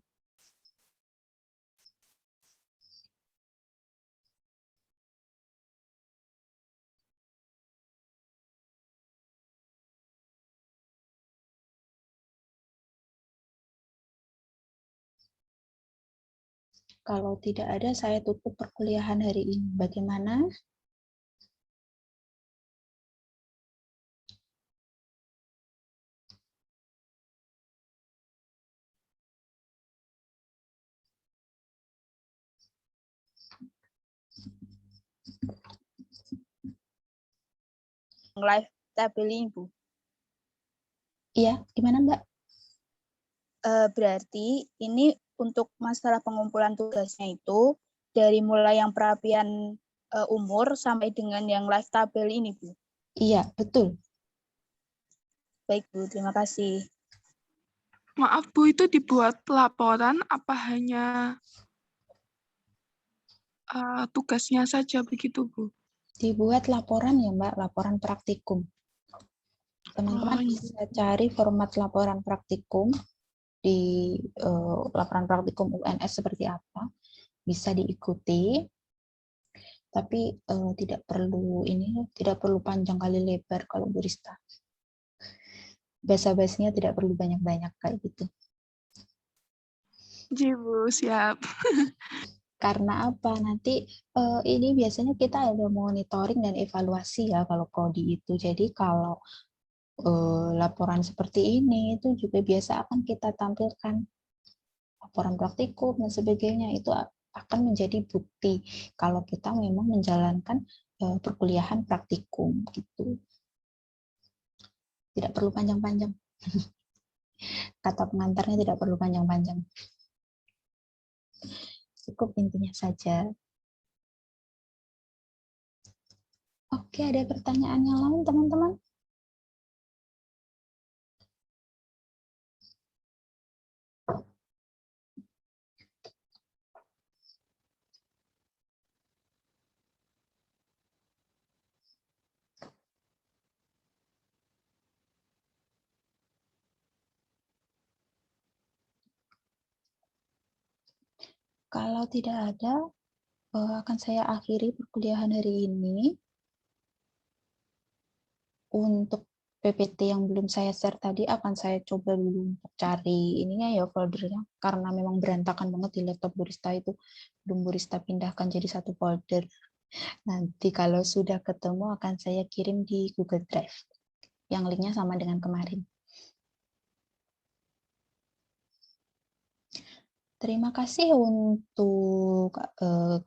Kalau tidak ada, saya tutup perkuliahan hari ini. Bagaimana? Live tabel Bu. Iya, gimana Mbak? Berarti ini untuk masalah pengumpulan tugasnya itu dari mulai yang perapian umur sampai dengan yang live tabel ini, Bu. Iya, betul. Baik, Bu. Terima kasih. Maaf, Bu, itu dibuat laporan apa hanya tugasnya saja begitu, Bu? Dibuat laporan ya Mbak, laporan praktikum. Teman-teman bisa cari format laporan praktikum di laporan praktikum UNS seperti apa, bisa diikuti. Tapi tidak perlu panjang kali lebar kalau Burista. Basa-basinya tidak perlu banyak-banyak kayak gitu. Iya, Bu, siap. Karena apa? Nanti ini biasanya kita ada monitoring dan evaluasi ya kalau prodi itu. Jadi kalau laporan seperti ini itu juga biasa akan kita tampilkan laporan praktikum dan sebagainya, itu akan menjadi bukti kalau kita memang menjalankan perkuliahan praktikum gitu. Tidak perlu panjang-panjang. Kata pengantarnya tidak perlu panjang-panjang. Cukup intinya saja. Oke, ada pertanyaan yang lain teman-teman? Kalau tidak ada, akan saya akhiri perkuliahan hari ini. Untuk PPT yang belum saya share tadi akan saya coba dulu untuk cari ininya ya foldernya, karena memang berantakan banget di laptop Burista itu. Belum Burista pindahkan jadi satu folder. Nanti kalau sudah ketemu akan saya kirim di Google Drive yang linknya sama dengan kemarin. Terima kasih untuk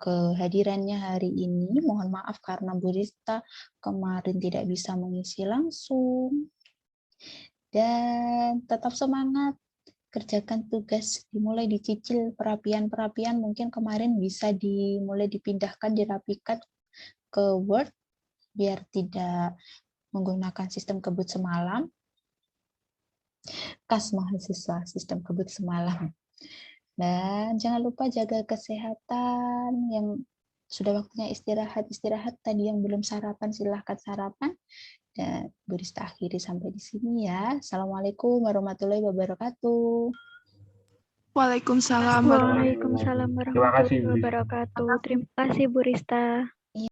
kehadirannya hari ini. Mohon maaf karena Burista kemarin tidak bisa mengisi langsung. Dan tetap semangat, kerjakan tugas, dimulai dicicil perapian-perapian, mungkin kemarin bisa dimulai dipindahkan, dirapikan ke Word, biar tidak menggunakan sistem kebut semalam. Kas mahasiswa, sistem kebut semalam. Dan jangan lupa jaga kesehatan, yang sudah waktunya istirahat tadi yang belum sarapan silahkan sarapan. Dan Burista akhiri sampai di sini ya. Assalamualaikum warahmatullahi wabarakatuh. Waalaikumsalam Waalaikumsalam Terima kasih, warahmatullahi Bu Rizky. wabarakatuh. Terima kasih Bu Rista.